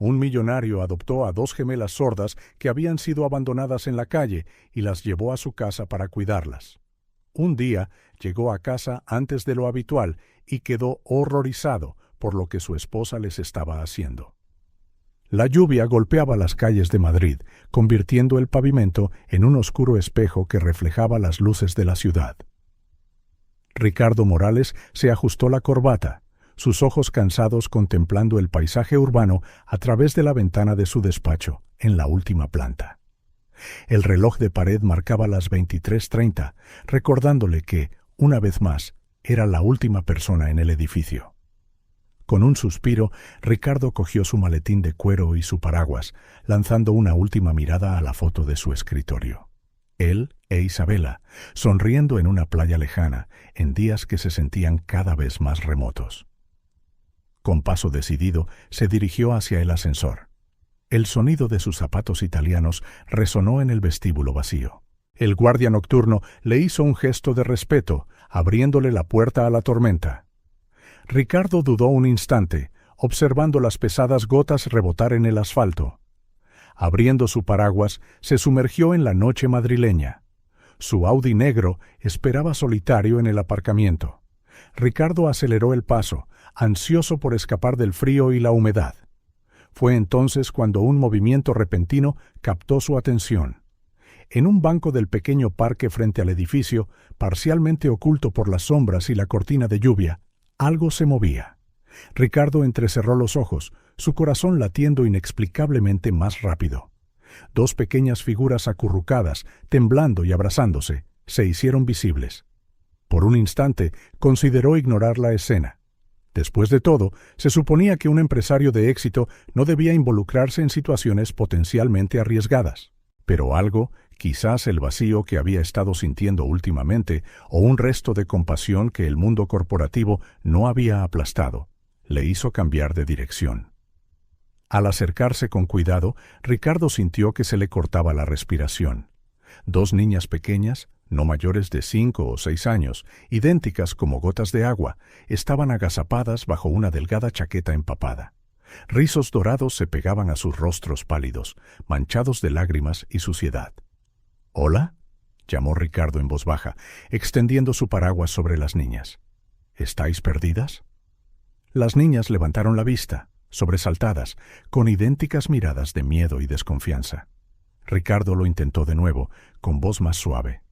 Un millonario adoptó a dos gemelas sordas que habían sido abandonadas en la calle y las llevó a su casa para cuidarlas. Un día llegó a casa antes de lo habitual y quedó horrorizado por lo que su esposa les estaba haciendo. La lluvia golpeaba las calles de Madrid, convirtiendo el pavimento en un oscuro espejo que reflejaba las luces de la ciudad. Ricardo Morales se ajustó la corbata, sus ojos cansados contemplando el paisaje urbano a través de la ventana de su despacho, en la última planta. El reloj de pared marcaba las 23:30, recordándole que, una vez más, era la última persona en el edificio. Con un suspiro, Ricardo cogió su maletín de cuero y su paraguas, lanzando una última mirada a la foto de su escritorio. Él e Isabela, sonriendo en una playa lejana, en días que se sentían cada vez más remotos. Con paso decidido, se dirigió hacia el ascensor. El sonido de sus zapatos italianos resonó en el vestíbulo vacío. El guardia nocturno le hizo un gesto de respeto, abriéndole la puerta a la tormenta. Ricardo dudó un instante, observando las pesadas gotas rebotar en el asfalto. Abriendo su paraguas, se sumergió en la noche madrileña. Su Audi negro esperaba solitario en el aparcamiento. Ricardo aceleró el paso, ansioso por escapar del frío y la humedad. Fue entonces cuando un movimiento repentino captó su atención. En un banco del pequeño parque frente al edificio, parcialmente oculto por las sombras y la cortina de lluvia, algo se movía. Ricardo entrecerró los ojos, su corazón latiendo inexplicablemente más rápido. Dos pequeñas figuras acurrucadas, temblando y abrazándose, se hicieron visibles. Por un instante consideró ignorar la escena. Después de todo, se suponía que un empresario de éxito no debía involucrarse en situaciones potencialmente arriesgadas. Pero algo, quizás el vacío que había estado sintiendo últimamente o un resto de compasión que el mundo corporativo no había aplastado, le hizo cambiar de dirección. Al acercarse con cuidado, Ricardo sintió que se le cortaba la respiración. Dos niñas pequeñas, no mayores de 5 o 6 años, idénticas como gotas de agua, estaban agazapadas bajo una delgada chaqueta empapada. Rizos dorados se pegaban a sus rostros pálidos, manchados de lágrimas y suciedad. «¿Hola?», llamó Ricardo en voz baja, extendiendo su paraguas sobre las niñas. «¿Estáis perdidas?». Las niñas levantaron la vista, sobresaltadas, con idénticas miradas de miedo y desconfianza. Ricardo lo intentó de nuevo, con voz más suave.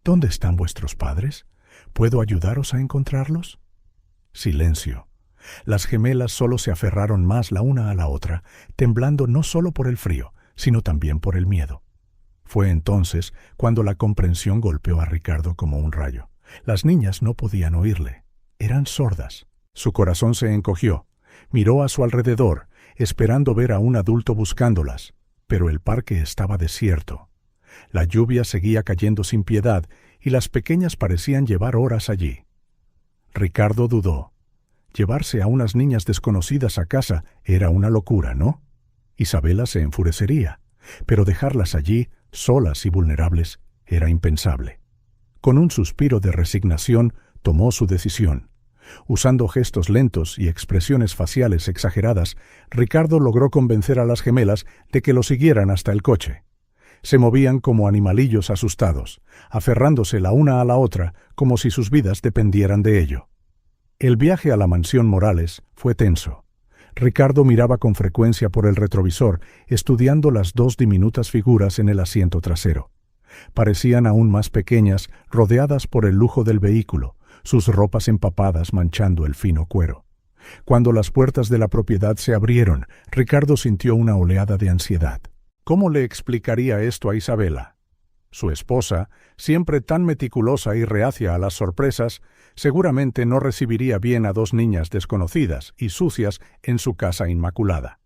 «¿Dónde están vuestros padres? ¿Puedo ayudaros a encontrarlos?». Silencio. Las gemelas solo se aferraron más la una a la otra, temblando no solo por el frío, sino también por el miedo. Fue entonces cuando la comprensión golpeó a Ricardo como un rayo. Las niñas no podían oírle. Eran sordas. Su corazón se encogió. Miró a su alrededor, esperando ver a un adulto buscándolas, pero el parque estaba desierto. La lluvia seguía cayendo sin piedad y las pequeñas parecían llevar horas allí. Ricardo dudó. Llevarse a unas niñas desconocidas a casa era una locura, ¿no? Isabela se enfurecería, pero dejarlas allí, solas y vulnerables, era impensable. Con un suspiro de resignación, tomó su decisión. Usando gestos lentos y expresiones faciales exageradas, Ricardo logró convencer a las gemelas de que lo siguieran hasta el coche. Se movían como animalillos asustados, aferrándose la una a la otra como si sus vidas dependieran de ello. El viaje a la mansión Morales fue tenso. Ricardo miraba con frecuencia por el retrovisor, estudiando las dos diminutas figuras en el asiento trasero. Parecían aún más pequeñas, rodeadas por el lujo del vehículo, sus ropas empapadas manchando el fino cuero. Cuando las puertas de la propiedad se abrieron, Ricardo sintió una oleada de ansiedad. ¿Cómo le explicaría esto a Isabela? Su esposa, siempre tan meticulosa y reacia a las sorpresas, seguramente no recibiría bien a dos niñas desconocidas y sucias en su casa inmaculada.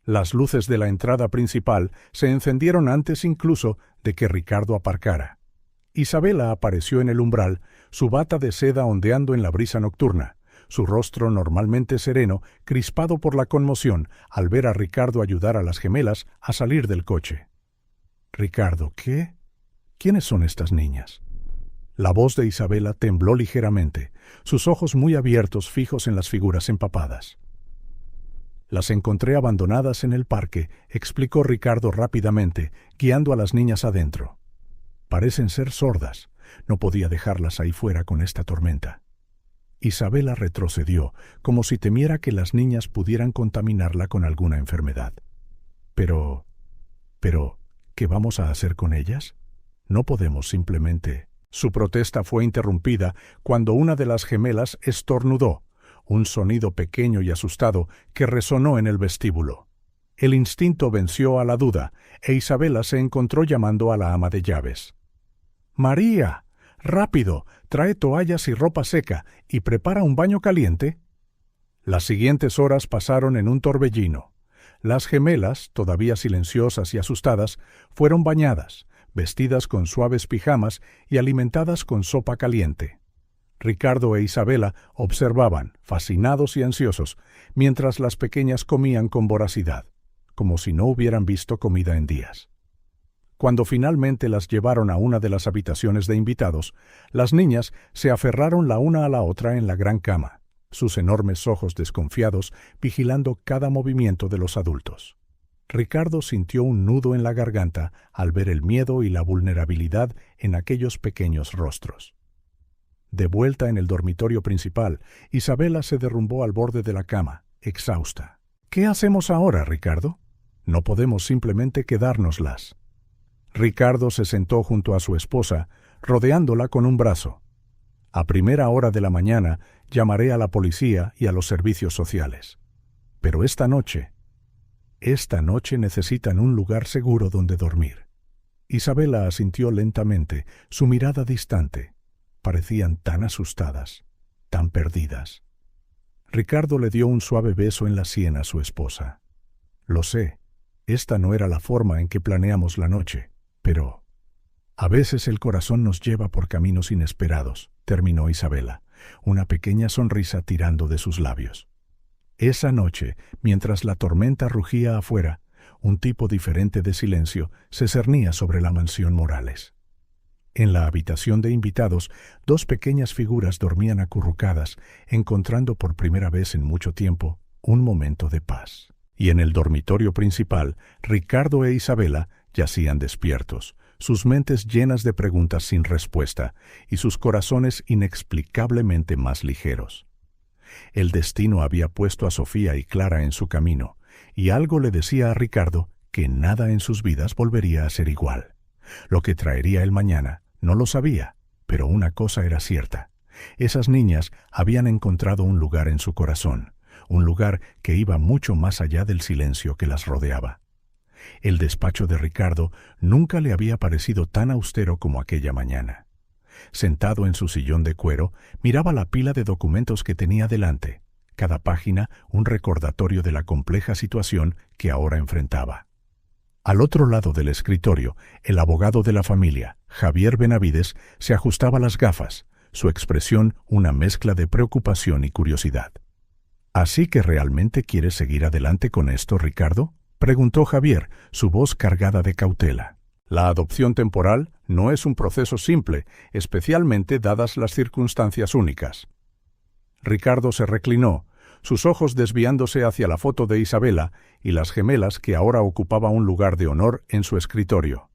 Las luces de la entrada principal se encendieron antes incluso de que Ricardo aparcara. Isabela apareció en el umbral, su bata de seda ondeando en la brisa nocturna, su rostro normalmente sereno, crispado por la conmoción al ver a Ricardo ayudar a las gemelas a salir del coche. «Ricardo, ¿qué? ¿Quiénes son estas niñas?». La voz de Isabela tembló ligeramente, sus ojos muy abiertos fijos en las figuras empapadas. Las encontré abandonadas en el parque, explicó Ricardo rápidamente, guiando a las niñas adentro. Parecen ser sordas. No podía dejarlas ahí fuera con esta tormenta. Isabela retrocedió, como si temiera que las niñas pudieran contaminarla con alguna enfermedad. Pero, ¿qué vamos a hacer con ellas? No podemos simplemente... Su protesta fue interrumpida cuando una de las gemelas estornudó, un sonido pequeño y asustado que resonó en el vestíbulo. El instinto venció a la duda, e Isabela se encontró llamando a la ama de llaves. «María, rápido, trae toallas y ropa seca y prepara un baño caliente». Las siguientes horas pasaron en un torbellino. Las gemelas, todavía silenciosas y asustadas, fueron bañadas, vestidas con suaves pijamas y alimentadas con sopa caliente. Ricardo e Isabela observaban, fascinados y ansiosos, mientras las pequeñas comían con voracidad, como si no hubieran visto comida en días. Cuando finalmente las llevaron a una de las habitaciones de invitados, las niñas se aferraron la una a la otra en la gran cama, sus enormes ojos desconfiados vigilando cada movimiento de los adultos. Ricardo sintió un nudo en la garganta al ver el miedo y la vulnerabilidad en aquellos pequeños rostros. De vuelta en el dormitorio principal, Isabela se derrumbó al borde de la cama, exhausta. «¿Qué hacemos ahora, Ricardo? No podemos simplemente quedárnoslas». Ricardo se sentó junto a su esposa, rodeándola con un brazo. «A primera hora de la mañana llamaré a la policía y a los servicios sociales. Pero esta noche necesitan un lugar seguro donde dormir». Isabela asintió lentamente, su mirada distante. Parecían tan asustadas, tan perdidas. Ricardo le dio un suave beso en la sien a su esposa. «Lo sé, esta no era la forma en que planeamos la noche, pero a veces el corazón nos lleva por caminos inesperados», terminó Isabela, una pequeña sonrisa tirando de sus labios. Esa noche, mientras la tormenta rugía afuera, un tipo diferente de silencio se cernía sobre la mansión Morales. En la habitación de invitados, dos pequeñas figuras dormían acurrucadas, encontrando por primera vez en mucho tiempo un momento de paz. Y en el dormitorio principal, Ricardo e Isabela yacían despiertos, sus mentes llenas de preguntas sin respuesta y sus corazones inexplicablemente más ligeros. El destino había puesto a Sofía y Clara en su camino, y algo le decía a Ricardo que nada en sus vidas volvería a ser igual. Lo que traería el mañana no lo sabía, pero una cosa era cierta. Esas niñas habían encontrado un lugar en su corazón, un lugar que iba mucho más allá del silencio que las rodeaba. El despacho de Ricardo nunca le había parecido tan austero como aquella mañana. Sentado en su sillón de cuero, miraba la pila de documentos que tenía delante, cada página un recordatorio de la compleja situación que ahora enfrentaba. Al otro lado del escritorio, el abogado de la familia, Javier Benavides, se ajustaba las gafas, su expresión una mezcla de preocupación y curiosidad. «¿Así que realmente quieres seguir adelante con esto, Ricardo?», preguntó Javier, su voz cargada de cautela. «La adopción temporal no es un proceso simple, especialmente dadas las circunstancias únicas». Ricardo se reclinó, sus ojos desviándose hacia la foto de Isabela y las gemelas que ahora ocupaba un lugar de honor en su escritorio.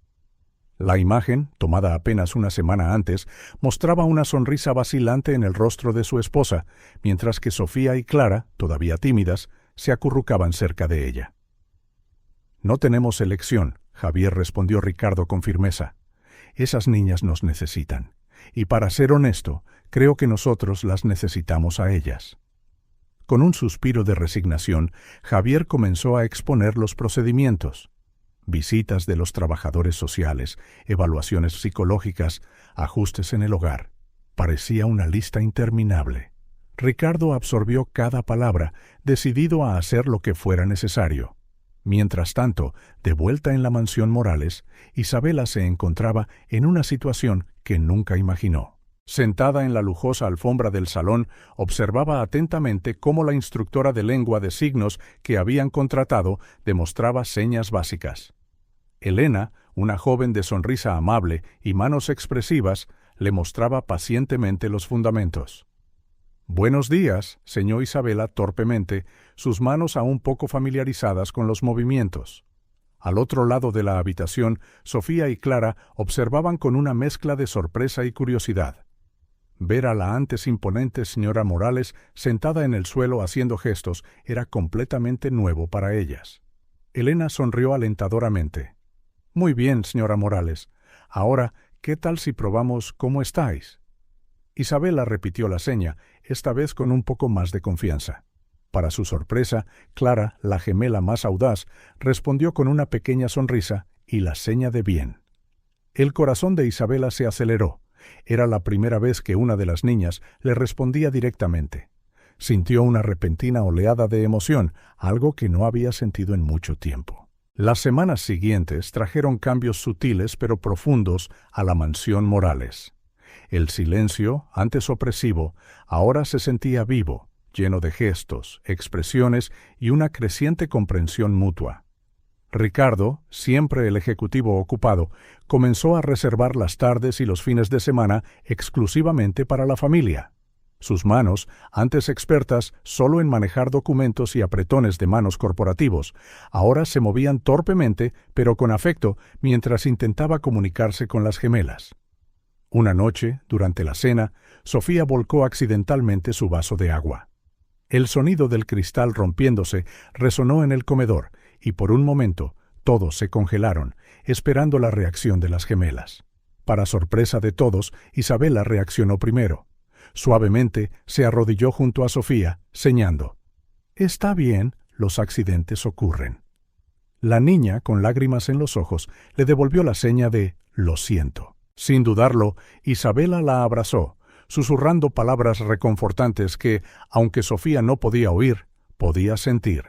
La imagen, tomada apenas una semana antes, mostraba una sonrisa vacilante en el rostro de su esposa, mientras que Sofía y Clara, todavía tímidas, se acurrucaban cerca de ella. «No tenemos elección», Javier respondió Ricardo con firmeza. «Esas niñas nos necesitan, y para ser honesto, creo que nosotros las necesitamos a ellas». Con un suspiro de resignación, Javier comenzó a exponer los procedimientos. Visitas de los trabajadores sociales, evaluaciones psicológicas, ajustes en el hogar. Parecía una lista interminable. Ricardo absorbió cada palabra, decidido a hacer lo que fuera necesario. Mientras tanto, de vuelta en la mansión Morales, Isabela se encontraba en una situación que nunca imaginó. Sentada en la lujosa alfombra del salón, observaba atentamente cómo la instructora de lengua de signos que habían contratado demostraba señas básicas. Elena, una joven de sonrisa amable y manos expresivas, le mostraba pacientemente los fundamentos. Buenos días, señó Isabela torpemente, sus manos aún poco familiarizadas con los movimientos. Al otro lado de la habitación, Sofía y Clara observaban con una mezcla de sorpresa y curiosidad. Ver a la antes imponente señora Morales sentada en el suelo haciendo gestos era completamente nuevo para ellas. Elena sonrió alentadoramente. Muy bien, señora Morales. Ahora, ¿qué tal si probamos cómo estáis? Isabela repitió la seña, esta vez con un poco más de confianza. Para su sorpresa, Clara, la gemela más audaz, respondió con una pequeña sonrisa y la seña de bien. El corazón de Isabela se aceleró. Era la primera vez que una de las niñas le respondía directamente. Sintió una repentina oleada de emoción, algo que no había sentido en mucho tiempo. Las semanas siguientes trajeron cambios sutiles pero profundos a la mansión Morales. El silencio, antes opresivo, ahora se sentía vivo, lleno de gestos, expresiones y una creciente comprensión mutua. Ricardo, siempre el ejecutivo ocupado, comenzó a reservar las tardes y los fines de semana exclusivamente para la familia. Sus manos, antes expertas solo en manejar documentos y apretones de manos corporativos, ahora se movían torpemente pero con afecto mientras intentaba comunicarse con las gemelas. Una noche, durante la cena, Sofía volcó accidentalmente su vaso de agua. El sonido del cristal rompiéndose resonó en el comedor, y por un momento todos se congelaron, esperando la reacción de las gemelas. Para sorpresa de todos, Isabela reaccionó primero. Suavemente se arrodilló junto a Sofía, señando: «Está bien, los accidentes ocurren». La niña, con lágrimas en los ojos, le devolvió la seña de «lo siento». Sin dudarlo, Isabela la abrazó, susurrando palabras reconfortantes que, aunque Sofía no podía oír, podía sentir.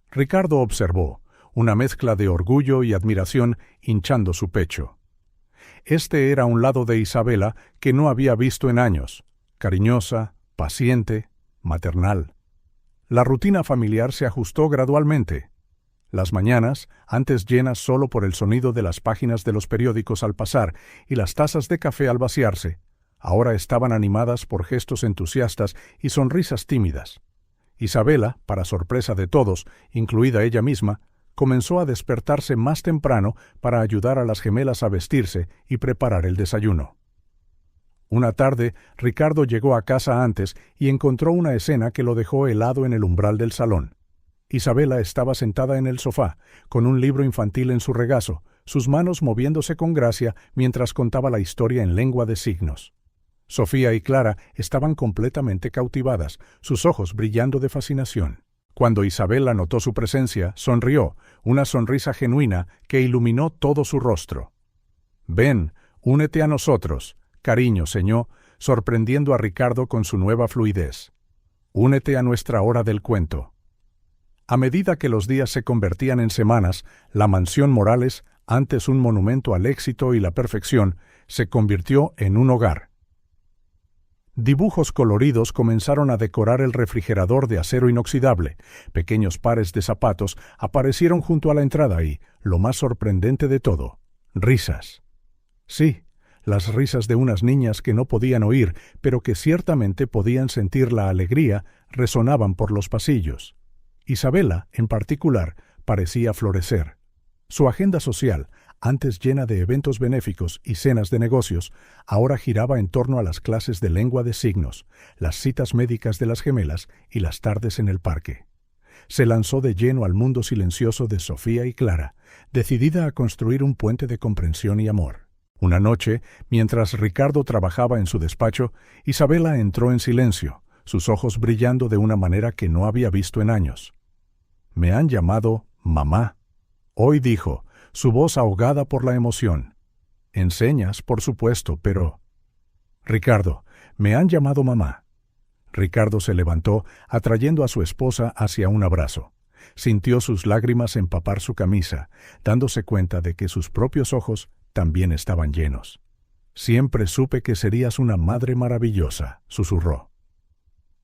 Ricardo observó, una mezcla de orgullo y admiración hinchando su pecho. Este era un lado de Isabela que no había visto en años, cariñosa, paciente, maternal. La rutina familiar se ajustó gradualmente. Las mañanas, antes llenas solo por el sonido de las páginas de los periódicos al pasar y las tazas de café al vaciarse, ahora estaban animadas por gestos entusiastas y sonrisas tímidas. Isabela, para sorpresa de todos, incluida ella misma, comenzó a despertarse más temprano para ayudar a las gemelas a vestirse y preparar el desayuno. Una tarde, Ricardo llegó a casa antes y encontró una escena que lo dejó helado en el umbral del salón. Isabela estaba sentada en el sofá, con un libro infantil en su regazo, sus manos moviéndose con gracia mientras contaba la historia en lengua de signos. Sofía y Clara estaban completamente cautivadas, sus ojos brillando de fascinación. Cuando Isabela notó su presencia, sonrió, una sonrisa genuina que iluminó todo su rostro. «Ven, únete a nosotros», cariño, señor, sorprendiendo a Ricardo con su nueva fluidez. «Únete a nuestra hora del cuento». A medida que los días se convertían en semanas, la mansión Morales, antes un monumento al éxito y la perfección, se convirtió en un hogar. Dibujos coloridos comenzaron a decorar el refrigerador de acero inoxidable, pequeños pares de zapatos aparecieron junto a la entrada y, lo más sorprendente de todo, risas. Sí, las risas de unas niñas que no podían oír, pero que ciertamente podían sentir la alegría, resonaban por los pasillos. Isabela, en particular, parecía florecer. Su agenda social, antes llena de eventos benéficos y cenas de negocios, ahora giraba en torno a las clases de lengua de signos, las citas médicas de las gemelas y las tardes en el parque. Se lanzó de lleno al mundo silencioso de Sofía y Clara, decidida a construir un puente de comprensión y amor. Una noche, mientras Ricardo trabajaba en su despacho, Isabela entró en silencio, sus ojos brillando de una manera que no había visto en años. «Me han llamado mamá», hoy dijo, su voz ahogada por la emoción. «En señas, por supuesto, pero...» «Ricardo, me han llamado mamá». Ricardo se levantó, atrayendo a su esposa hacia un abrazo. Sintió sus lágrimas empapar su camisa, dándose cuenta de que sus propios ojos también estaban llenos. «Siempre supe que serías una madre maravillosa», susurró.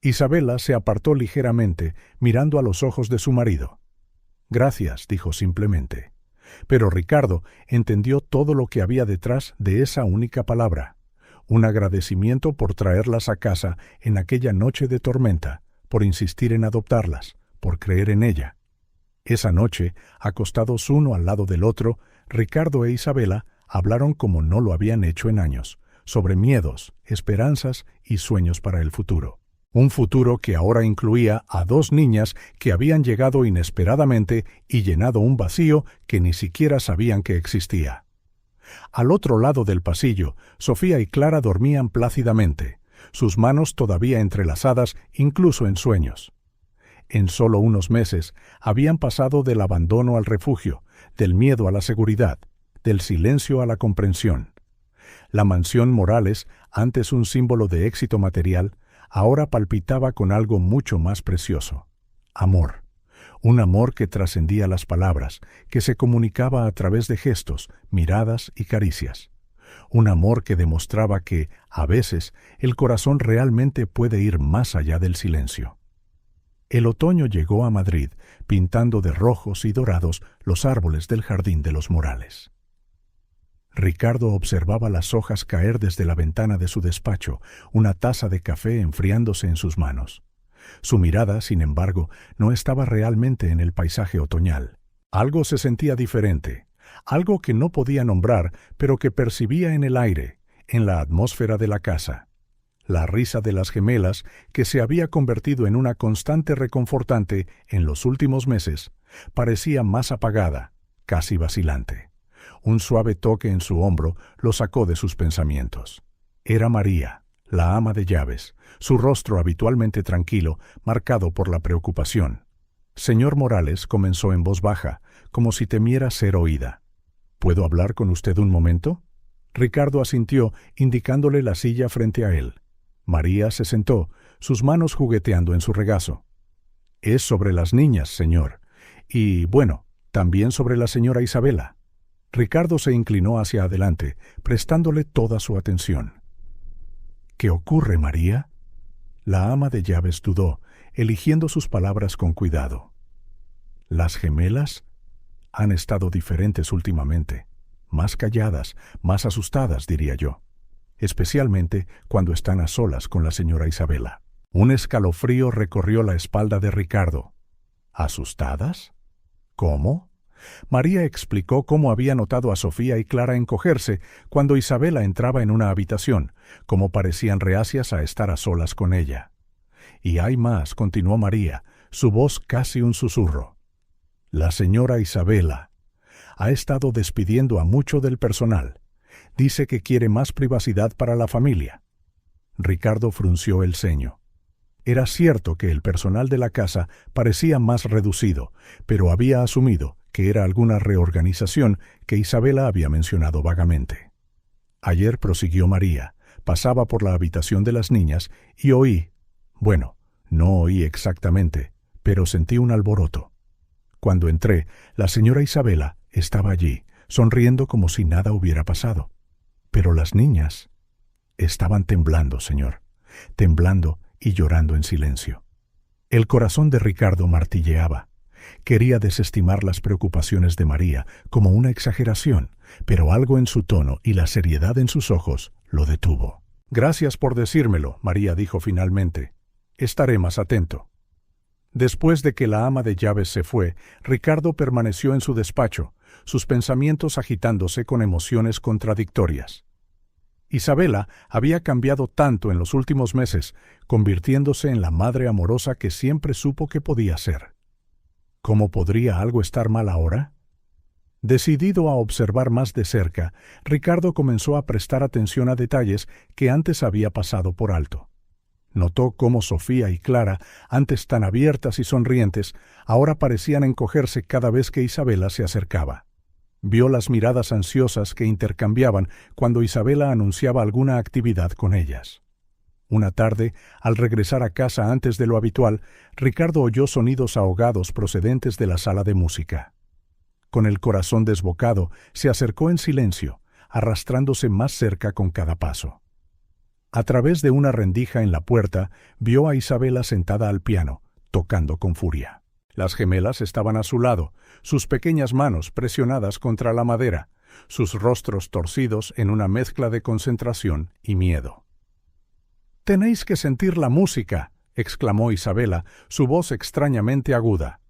Isabela se apartó ligeramente, mirando a los ojos de su marido. «Gracias», dijo simplemente. Pero Ricardo entendió todo lo que había detrás de esa única palabra. un agradecimiento por traerlas a casa en aquella noche de tormenta, por insistir en adoptarlas, por creer en ella. Esa noche, acostados uno al lado del otro, Ricardo e Isabela hablaron como no lo habían hecho en años, sobre miedos, esperanzas y sueños para el futuro. Un futuro que ahora incluía a dos niñas que habían llegado inesperadamente y llenado un vacío que ni siquiera sabían que existía. Al otro lado del pasillo, Sofía y Clara dormían plácidamente, sus manos todavía entrelazadas incluso en sueños. En solo unos meses habían pasado del abandono al refugio, del miedo a la seguridad, del silencio a la comprensión. La mansión Morales, antes un símbolo de éxito material, ahora palpitaba con algo mucho más precioso: amor. Un amor que trascendía las palabras, que se comunicaba a través de gestos, miradas y caricias. Un amor que demostraba que, a veces, el corazón realmente puede ir más allá del silencio. El otoño llegó a Madrid, pintando de rojos y dorados los árboles del jardín de los Morales. Ricardo observaba las hojas caer desde la ventana de su despacho, una taza de café enfriándose en sus manos. Su mirada, sin embargo, no estaba realmente en el paisaje otoñal. Algo se sentía diferente, algo que no podía nombrar, pero que percibía en el aire, en la atmósfera de la casa. La risa de las gemelas, que se había convertido en una constante reconfortante en los últimos meses, parecía más apagada, casi vacilante. Un suave toque en su hombro lo sacó de sus pensamientos. Era María, la ama de llaves, su rostro habitualmente tranquilo, marcado por la preocupación. «Señor Morales», comenzó en voz baja, como si temiera ser oída. «¿Puedo hablar con usted un momento?» Ricardo asintió, indicándole la silla frente a él. María se sentó, sus manos jugueteando en su regazo. «Es sobre las niñas, señor. Y, bueno, también sobre la señora Isabela». Ricardo se inclinó hacia adelante, prestándole toda su atención. «¿Qué ocurre, María?» La ama de llaves dudó, eligiendo sus palabras con cuidado. «Las gemelas han estado diferentes últimamente, más calladas, más asustadas, diría yo, especialmente cuando están a solas con la señora Isabela». Un escalofrío recorrió la espalda de Ricardo. ¿Asustadas? ¿Cómo? María explicó cómo había notado a Sofía y Clara encogerse cuando Isabela entraba en una habitación, cómo parecían reacias a estar a solas con ella. «Y hay más», continuó María, su voz casi un susurro. «La señora Isabela ha estado despidiendo a mucho del personal. Dice que quiere más privacidad para la familia». Ricardo frunció el ceño. Era cierto que el personal de la casa parecía más reducido, pero había asumido que era alguna reorganización que Isabela había mencionado vagamente. «Ayer», prosiguió María, «pasaba por la habitación de las niñas y oí, bueno, no oí exactamente, pero sentí un alboroto. Cuando entré, la señora Isabela estaba allí, sonriendo como si nada hubiera pasado. Pero las niñas estaban temblando, señor, temblando y llorando en silencio». El corazón de Ricardo martilleaba. Quería desestimar las preocupaciones de María como una exageración, pero algo en su tono y la seriedad en sus ojos lo detuvo. «Gracias por decírmelo», María dijo finalmente. «Estaré más atento». Después de que la ama de llaves se fue, Ricardo permaneció en su despacho, sus pensamientos agitándose con emociones contradictorias. Isabela había cambiado tanto en los últimos meses, convirtiéndose en la madre amorosa que siempre supo que podía ser. ¿Cómo podría algo estar mal ahora? Decidido a observar más de cerca, Ricardo comenzó a prestar atención a detalles que antes había pasado por alto. Notó cómo Sofía y Clara, antes tan abiertas y sonrientes, ahora parecían encogerse cada vez que Isabela se acercaba. Vio las miradas ansiosas que intercambiaban cuando Isabela anunciaba alguna actividad con ellas. Una tarde, al regresar a casa antes de lo habitual, Ricardo oyó sonidos ahogados procedentes de la sala de música. Con el corazón desbocado, se acercó en silencio, arrastrándose más cerca con cada paso. A través de una rendija en la puerta, vio a Isabela sentada al piano, tocando con furia. Las gemelas estaban a su lado, sus pequeñas manos presionadas contra la madera, sus rostros torcidos en una mezcla de concentración y miedo. «Tenéis que sentir la música», exclamó Isabela, su voz extrañamente aguda.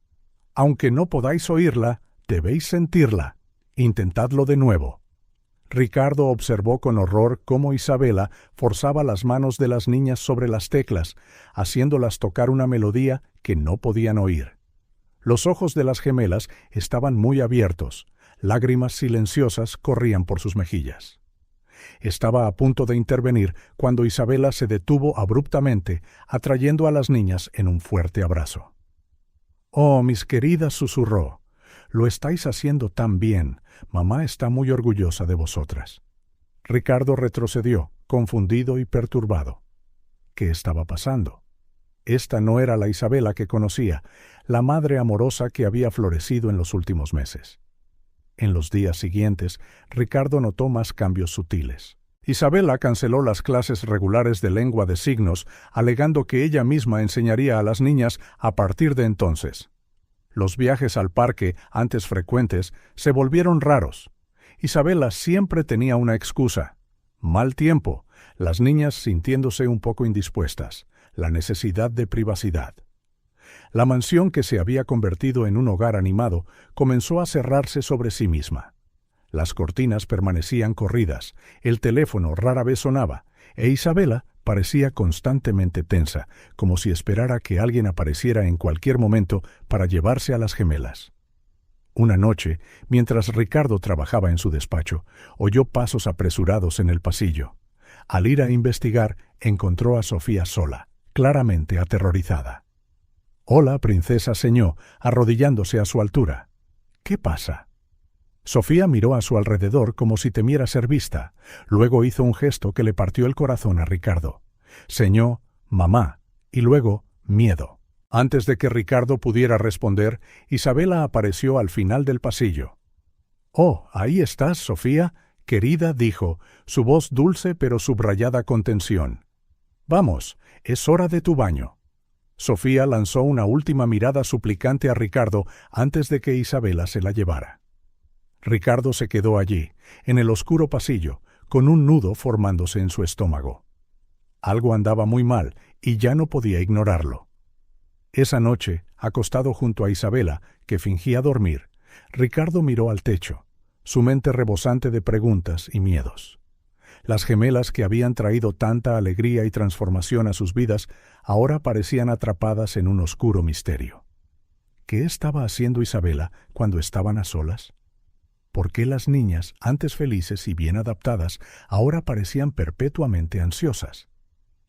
«Aunque no podáis oírla, debéis sentirla. Intentadlo de nuevo». Ricardo observó con horror cómo Isabela forzaba las manos de las niñas sobre las teclas, haciéndolas tocar una melodía que no podían oír. Los ojos de las gemelas estaban muy abiertos, lágrimas silenciosas corrían por sus mejillas. Estaba a punto de intervenir cuando Isabela se detuvo abruptamente, atrayendo a las niñas en un fuerte abrazo. «Oh, mis queridas», susurró, «lo estáis haciendo tan bien. Mamá está muy orgullosa de vosotras». Ricardo retrocedió, confundido y perturbado. ¿Qué estaba pasando? Esta no era la Isabela que conocía, la madre amorosa que había florecido en los últimos meses. En los días siguientes, Ricardo notó más cambios sutiles. Isabela canceló las clases regulares de lengua de signos, alegando que ella misma enseñaría a las niñas a partir de entonces. Los viajes al parque, antes frecuentes, se volvieron raros. Isabela siempre tenía una excusa: mal tiempo, las niñas sintiéndose un poco indispuestas, la necesidad de privacidad. La mansión, que se había convertido en un hogar animado, comenzó a cerrarse sobre sí misma. Las cortinas permanecían corridas, el teléfono rara vez sonaba, e Isabela parecía constantemente tensa, como si esperara que alguien apareciera en cualquier momento para llevarse a las gemelas. Una noche, mientras Ricardo trabajaba en su despacho, oyó pasos apresurados en el pasillo. Al ir a investigar, encontró a Sofía sola, claramente aterrorizada. «Hola, princesa», señó, arrodillándose a su altura. «¿Qué pasa?». Sofía miró a su alrededor como si temiera ser vista. Luego hizo un gesto que le partió el corazón a Ricardo. Señó «mamá» y luego «miedo». Antes de que Ricardo pudiera responder, Isabela apareció al final del pasillo. «Oh, ahí estás, Sofía, querida», dijo, su voz dulce pero subrayada con tensión. «Vamos, es hora de tu baño». Sofía lanzó una última mirada suplicante a Ricardo antes de que Isabela se la llevara. Ricardo se quedó allí, en el oscuro pasillo, con un nudo formándose en su estómago. Algo andaba muy mal y ya no podía ignorarlo. Esa noche, acostado junto a Isabela, que fingía dormir, Ricardo miró al techo, su mente rebosante de preguntas y miedos. Las gemelas que habían traído tanta alegría y transformación a sus vidas ahora parecían atrapadas en un oscuro misterio. ¿Qué estaba haciendo Isabela cuando estaban a solas? ¿Por qué las niñas, antes felices y bien adaptadas, ahora parecían perpetuamente ansiosas?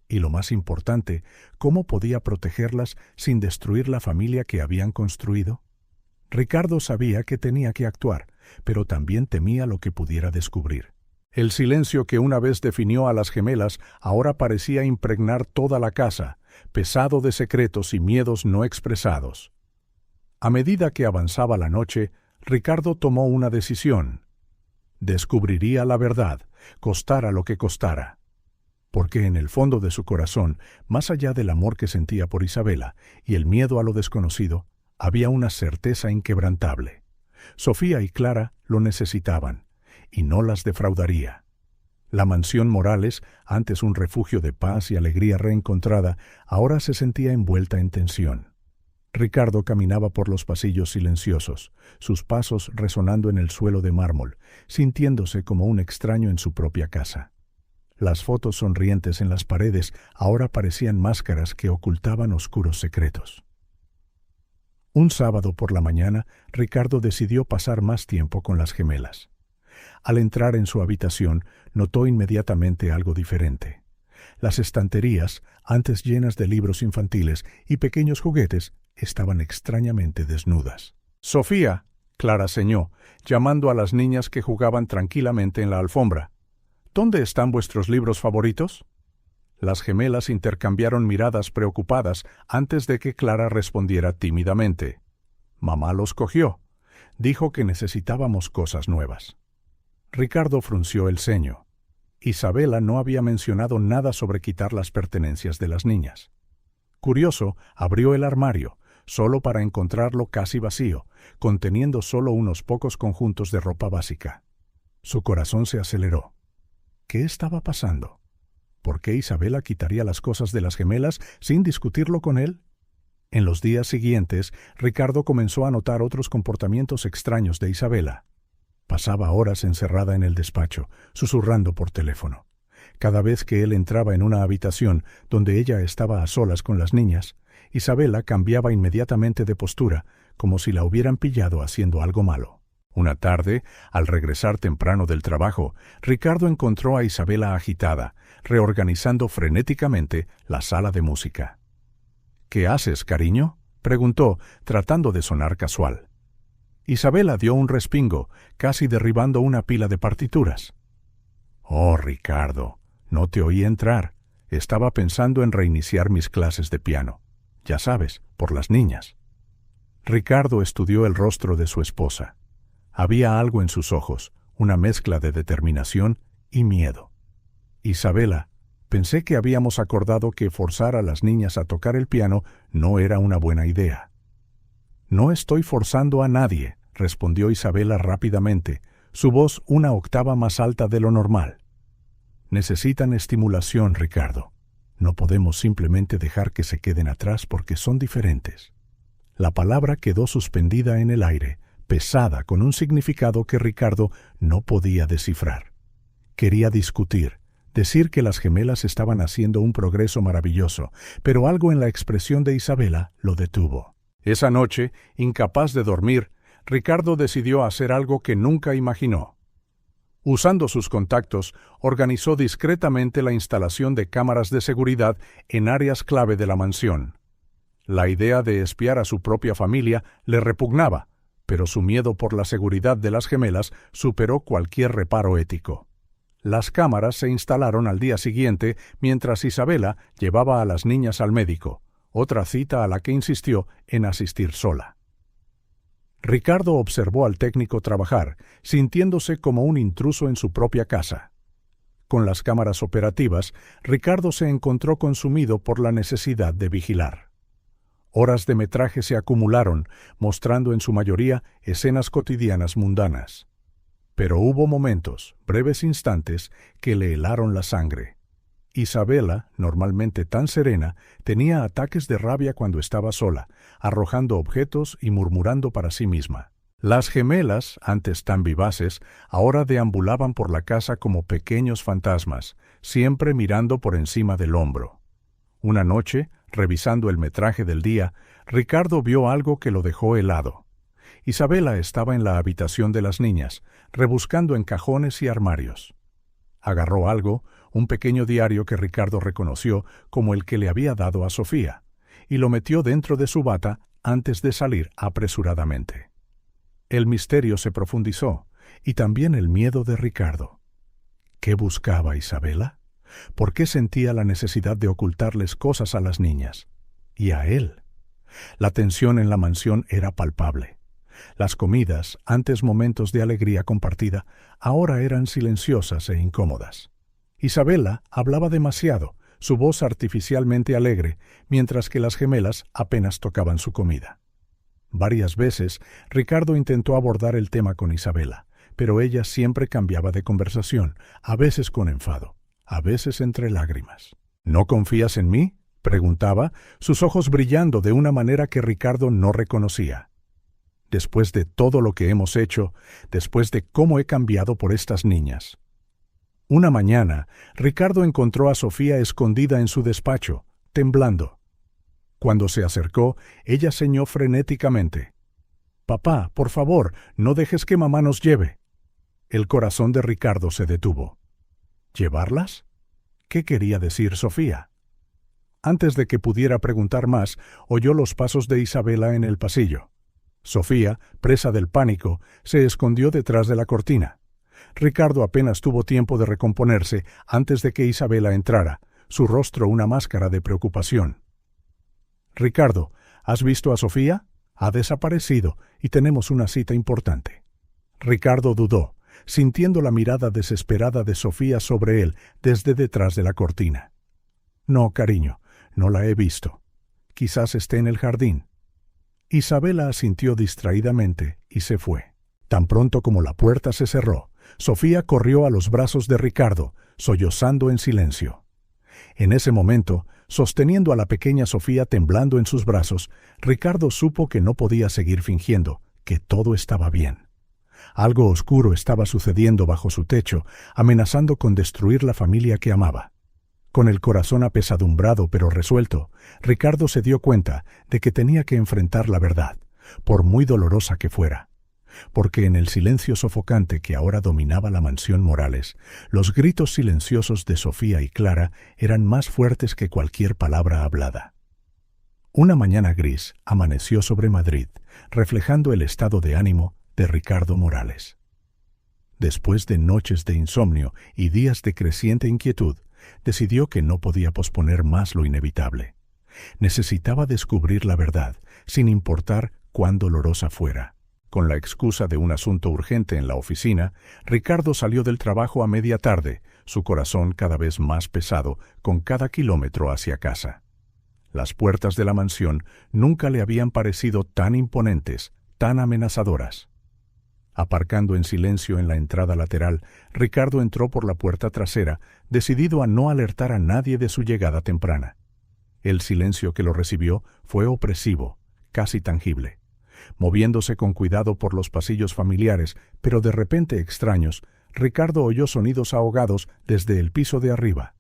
Y lo más importante, ¿cómo podía protegerlas sin destruir la familia que habían construido? Ricardo sabía que tenía que actuar, pero también temía lo que pudiera descubrir. El silencio que una vez definió a las gemelas ahora parecía impregnar toda la casa, pesado de secretos y miedos no expresados. A medida que avanzaba la noche, Ricardo tomó una decisión. Descubriría la verdad, costara lo que costara. Porque en el fondo de su corazón, más allá del amor que sentía por Isabela y el miedo a lo desconocido, había una certeza inquebrantable. Sofía y Clara lo necesitaban, y no las defraudaría. La mansión Morales, antes un refugio de paz y alegría reencontrada, ahora se sentía envuelta en tensión. Ricardo caminaba por los pasillos silenciosos, sus pasos resonando en el suelo de mármol, sintiéndose como un extraño en su propia casa. Las fotos sonrientes en las paredes ahora parecían máscaras que ocultaban oscuros secretos. Un sábado por la mañana, Ricardo decidió pasar más tiempo con las gemelas. Al entrar en su habitación, notó inmediatamente algo diferente. Las estanterías, antes llenas de libros infantiles y pequeños juguetes, estaban extrañamente desnudas. «Sofía», Clara señó, llamando a las niñas que jugaban tranquilamente en la alfombra. «¿Dónde están vuestros libros favoritos?». Las gemelas intercambiaron miradas preocupadas antes de que Clara respondiera tímidamente. «Mamá los cogió. Dijo que necesitábamos cosas nuevas». Ricardo frunció el ceño. Isabela no había mencionado nada sobre quitar las pertenencias de las niñas. Curioso, abrió el armario, solo para encontrarlo casi vacío, conteniendo solo unos pocos conjuntos de ropa básica. Su corazón se aceleró. ¿Qué estaba pasando? ¿Por qué Isabela quitaría las cosas de las gemelas sin discutirlo con él? En los días siguientes, Ricardo comenzó a notar otros comportamientos extraños de Isabela. Pasaba horas encerrada en el despacho, susurrando por teléfono. Cada vez que él entraba en una habitación donde ella estaba a solas con las niñas, Isabela cambiaba inmediatamente de postura, como si la hubieran pillado haciendo algo malo. Una tarde, al regresar temprano del trabajo, Ricardo encontró a Isabela agitada, reorganizando frenéticamente la sala de música. «¿Qué haces, cariño?», preguntó, tratando de sonar casual. Isabela dio un respingo, casi derribando una pila de partituras. «Oh, Ricardo, no te oí entrar. Estaba pensando en reiniciar mis clases de piano. Ya sabes, por las niñas». Ricardo estudió el rostro de su esposa. Había algo en sus ojos, una mezcla de determinación y miedo. «Isabela, pensé que habíamos acordado que forzar a las niñas a tocar el piano no era una buena idea». «No estoy forzando a nadie», respondió Isabela rápidamente, su voz una octava más alta de lo normal. «Necesitan estimulación, Ricardo. No podemos simplemente dejar que se queden atrás porque son diferentes». La palabra quedó suspendida en el aire, pesada, con un significado que Ricardo no podía descifrar. Quería discutir, decir que las gemelas estaban haciendo un progreso maravilloso, pero algo en la expresión de Isabela lo detuvo. Esa noche, incapaz de dormir, Ricardo decidió hacer algo que nunca imaginó. Usando sus contactos, organizó discretamente la instalación de cámaras de seguridad en áreas clave de la mansión. La idea de espiar a su propia familia le repugnaba, pero su miedo por la seguridad de las gemelas superó cualquier reparo ético. Las cámaras se instalaron al día siguiente mientras Isabela llevaba a las niñas al médico, otra cita a la que insistió en asistir sola. Ricardo observó al técnico trabajar, sintiéndose como un intruso en su propia casa. Con las cámaras operativas, Ricardo se encontró consumido por la necesidad de vigilar. Horas de metraje se acumularon, mostrando en su mayoría escenas cotidianas mundanas. Pero hubo momentos, breves instantes, que le helaron la sangre. Isabela, normalmente tan serena, tenía ataques de rabia cuando estaba sola, arrojando objetos y murmurando para sí misma. Las gemelas, antes tan vivaces, ahora deambulaban por la casa como pequeños fantasmas, siempre mirando por encima del hombro. Una noche, revisando el metraje del día, Ricardo vio algo que lo dejó helado. Isabela estaba en la habitación de las niñas, rebuscando en cajones y armarios. Agarró algo, un pequeño diario que Ricardo reconoció como el que le había dado a Sofía, y lo metió dentro de su bata antes de salir apresuradamente. El misterio se profundizó, y también el miedo de Ricardo. ¿Qué buscaba Isabela? ¿Por qué sentía la necesidad de ocultarles cosas a las niñas? Y a él. La tensión en la mansión era palpable. Las comidas, antes momentos de alegría compartida, ahora eran silenciosas e incómodas. Isabela hablaba demasiado, su voz artificialmente alegre, mientras que las gemelas apenas tocaban su comida. Varias veces, Ricardo intentó abordar el tema con Isabela, pero ella siempre cambiaba de conversación, a veces con enfado, a veces entre lágrimas. «¿No confías en mí?», preguntaba, sus ojos brillando de una manera que Ricardo no reconocía. «Después de todo lo que hemos hecho, después de cómo he cambiado por estas niñas». Una mañana, Ricardo encontró a Sofía escondida en su despacho, temblando. Cuando se acercó, ella señó frenéticamente. «Papá, por favor, no dejes que mamá nos lleve». El corazón de Ricardo se detuvo. ¿Llevarlas? ¿Qué quería decir Sofía? Antes de que pudiera preguntar más, oyó los pasos de Isabela en el pasillo. Sofía, presa del pánico, se escondió detrás de la cortina. Ricardo apenas tuvo tiempo de recomponerse antes de que Isabela entrara, su rostro una máscara de preocupación. «Ricardo, ¿has visto a Sofía? Ha desaparecido y tenemos una cita importante». Ricardo dudó, sintiendo la mirada desesperada de Sofía sobre él desde detrás de la cortina. «No, cariño, no la he visto. Quizás esté en el jardín». Isabela asintió distraídamente y se fue. Tan pronto como la puerta se cerró, Sofía corrió a los brazos de Ricardo, sollozando en silencio. En ese momento, sosteniendo a la pequeña Sofía temblando en sus brazos, Ricardo supo que no podía seguir fingiendo, que todo estaba bien. Algo oscuro estaba sucediendo bajo su techo, amenazando con destruir la familia que amaba. Con el corazón apesadumbrado pero resuelto, Ricardo se dio cuenta de que tenía que enfrentar la verdad, por muy dolorosa que fuera. Porque en el silencio sofocante que ahora dominaba la mansión Morales, los gritos silenciosos de Sofía y Clara eran más fuertes que cualquier palabra hablada. Una mañana gris amaneció sobre Madrid, reflejando el estado de ánimo de Ricardo Morales. Después de noches de insomnio y días de creciente inquietud, decidió que no podía posponer más lo inevitable. Necesitaba descubrir la verdad, sin importar cuán dolorosa fuera. Con la excusa de un asunto urgente en la oficina, Ricardo salió del trabajo a media tarde, su corazón cada vez más pesado con cada kilómetro hacia casa. Las puertas de la mansión nunca le habían parecido tan imponentes, tan amenazadoras. Aparcando en silencio en la entrada lateral, Ricardo entró por la puerta trasera, decidido a no alertar a nadie de su llegada temprana. El silencio que lo recibió fue opresivo, casi tangible. Moviéndose con cuidado por los pasillos familiares, pero de repente extraños, Ricardo oyó sonidos ahogados desde el piso de arriba.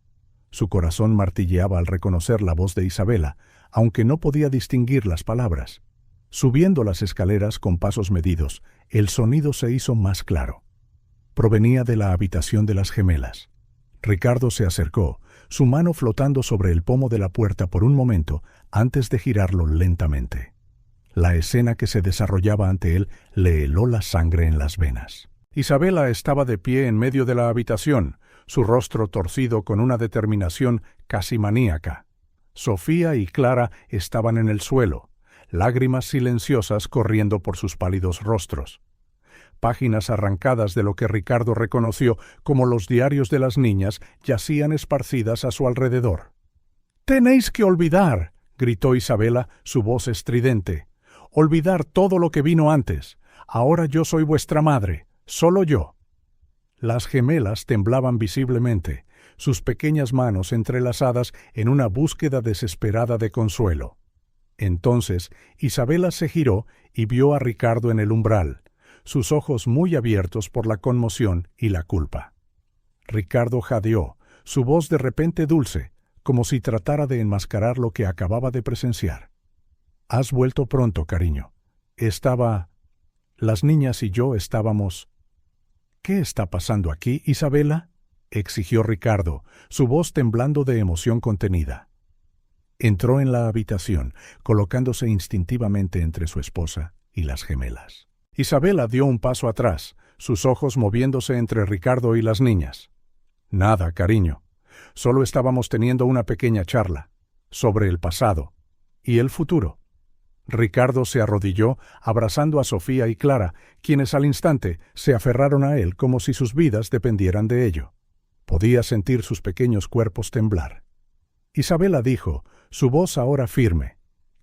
Su corazón martilleaba al reconocer la voz de Isabela, aunque no podía distinguir las palabras. Subiendo las escaleras con pasos medidos, el sonido se hizo más claro. Provenía de la habitación de las gemelas. Ricardo se acercó, su mano flotando sobre el pomo de la puerta por un momento antes de girarlo lentamente. La escena que se desarrollaba ante él le heló la sangre en las venas. Isabela estaba de pie en medio de la habitación, su rostro torcido con una determinación casi maníaca. Sofía y Clara estaban en el suelo, lágrimas silenciosas corriendo por sus pálidos rostros. Páginas arrancadas de lo que Ricardo reconoció como los diarios de las niñas yacían esparcidas a su alrededor. «¡Tenéis que olvidar!», gritó Isabela, su voz estridente. «Olvidar todo lo que vino antes. Ahora yo soy vuestra madre, solo yo». Las gemelas temblaban visiblemente, sus pequeñas manos entrelazadas en una búsqueda desesperada de consuelo. Entonces Isabela se giró y vio a Ricardo en el umbral, sus ojos muy abiertos por la conmoción y la culpa. Ricardo jadeó, su voz de repente dulce, como si tratara de enmascarar lo que acababa de presenciar. «Has vuelto pronto, cariño. Las niñas y yo estábamos...» «¿Qué está pasando aquí, Isabela?», exigió Ricardo, su voz temblando de emoción contenida. Entró en la habitación, colocándose instintivamente entre su esposa y las gemelas. Isabela dio un paso atrás, sus ojos moviéndose entre Ricardo y las niñas. «Nada, cariño. Solo estábamos teniendo una pequeña charla sobre el pasado y el futuro». Ricardo se arrodilló, abrazando a Sofía y Clara, quienes al instante se aferraron a él como si sus vidas dependieran de ello. Podía sentir sus pequeños cuerpos temblar. Isabela dijo, su voz ahora firme: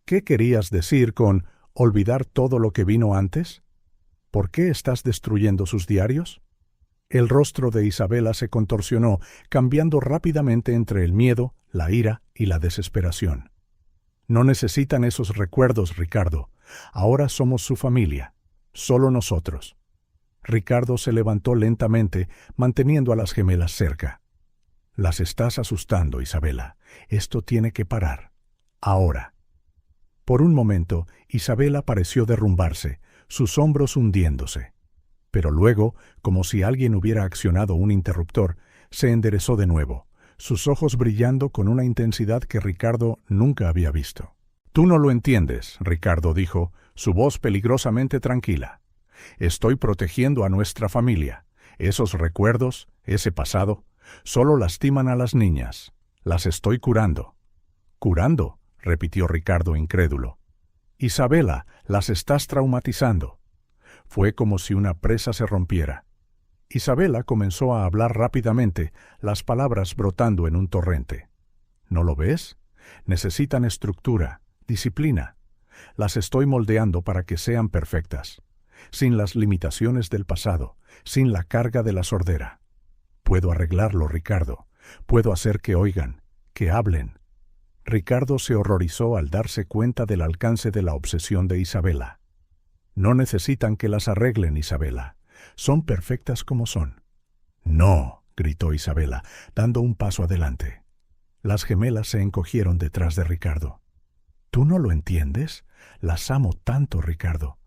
«¿Qué querías decir con olvidar todo lo que vino antes? ¿Por qué estás destruyendo sus diarios?». El rostro de Isabela se contorsionó, cambiando rápidamente entre el miedo, la ira y la desesperación. «No necesitan esos recuerdos, Ricardo. Ahora somos su familia, solo nosotros». Ricardo se levantó lentamente, manteniendo a las gemelas cerca. «Las estás asustando, Isabela. Esto tiene que parar. Ahora». Por un momento, Isabela pareció derrumbarse, sus hombros hundiéndose. Pero luego, como si alguien hubiera accionado un interruptor, se enderezó de nuevo, sus ojos brillando con una intensidad que Ricardo nunca había visto. «Tú no lo entiendes», Ricardo dijo, su voz peligrosamente tranquila. «Estoy protegiendo a nuestra familia. Esos recuerdos, ese pasado, solo lastiman a las niñas. Las estoy curando». «¿Curando?», repitió Ricardo incrédulo. «Isabela, las estás traumatizando». Fue como si una presa se rompiera. Isabela comenzó a hablar rápidamente, las palabras brotando en un torrente. «¿No lo ves? Necesitan estructura, disciplina. Las estoy moldeando para que sean perfectas. sin las limitaciones del pasado, sin la carga de la sordera. Puedo arreglarlo, Ricardo. Puedo hacer que oigan, que hablen. Ricardo se horrorizó al darse cuenta del alcance de la obsesión de Isabela. No necesitan que las arreglen, Isabela. Son perfectas como son. No, gritó Isabela, dando un paso adelante. Las gemelas se encogieron detrás de Ricardo. ¿Tú no lo entiendes? Las amo tanto, Ricardo,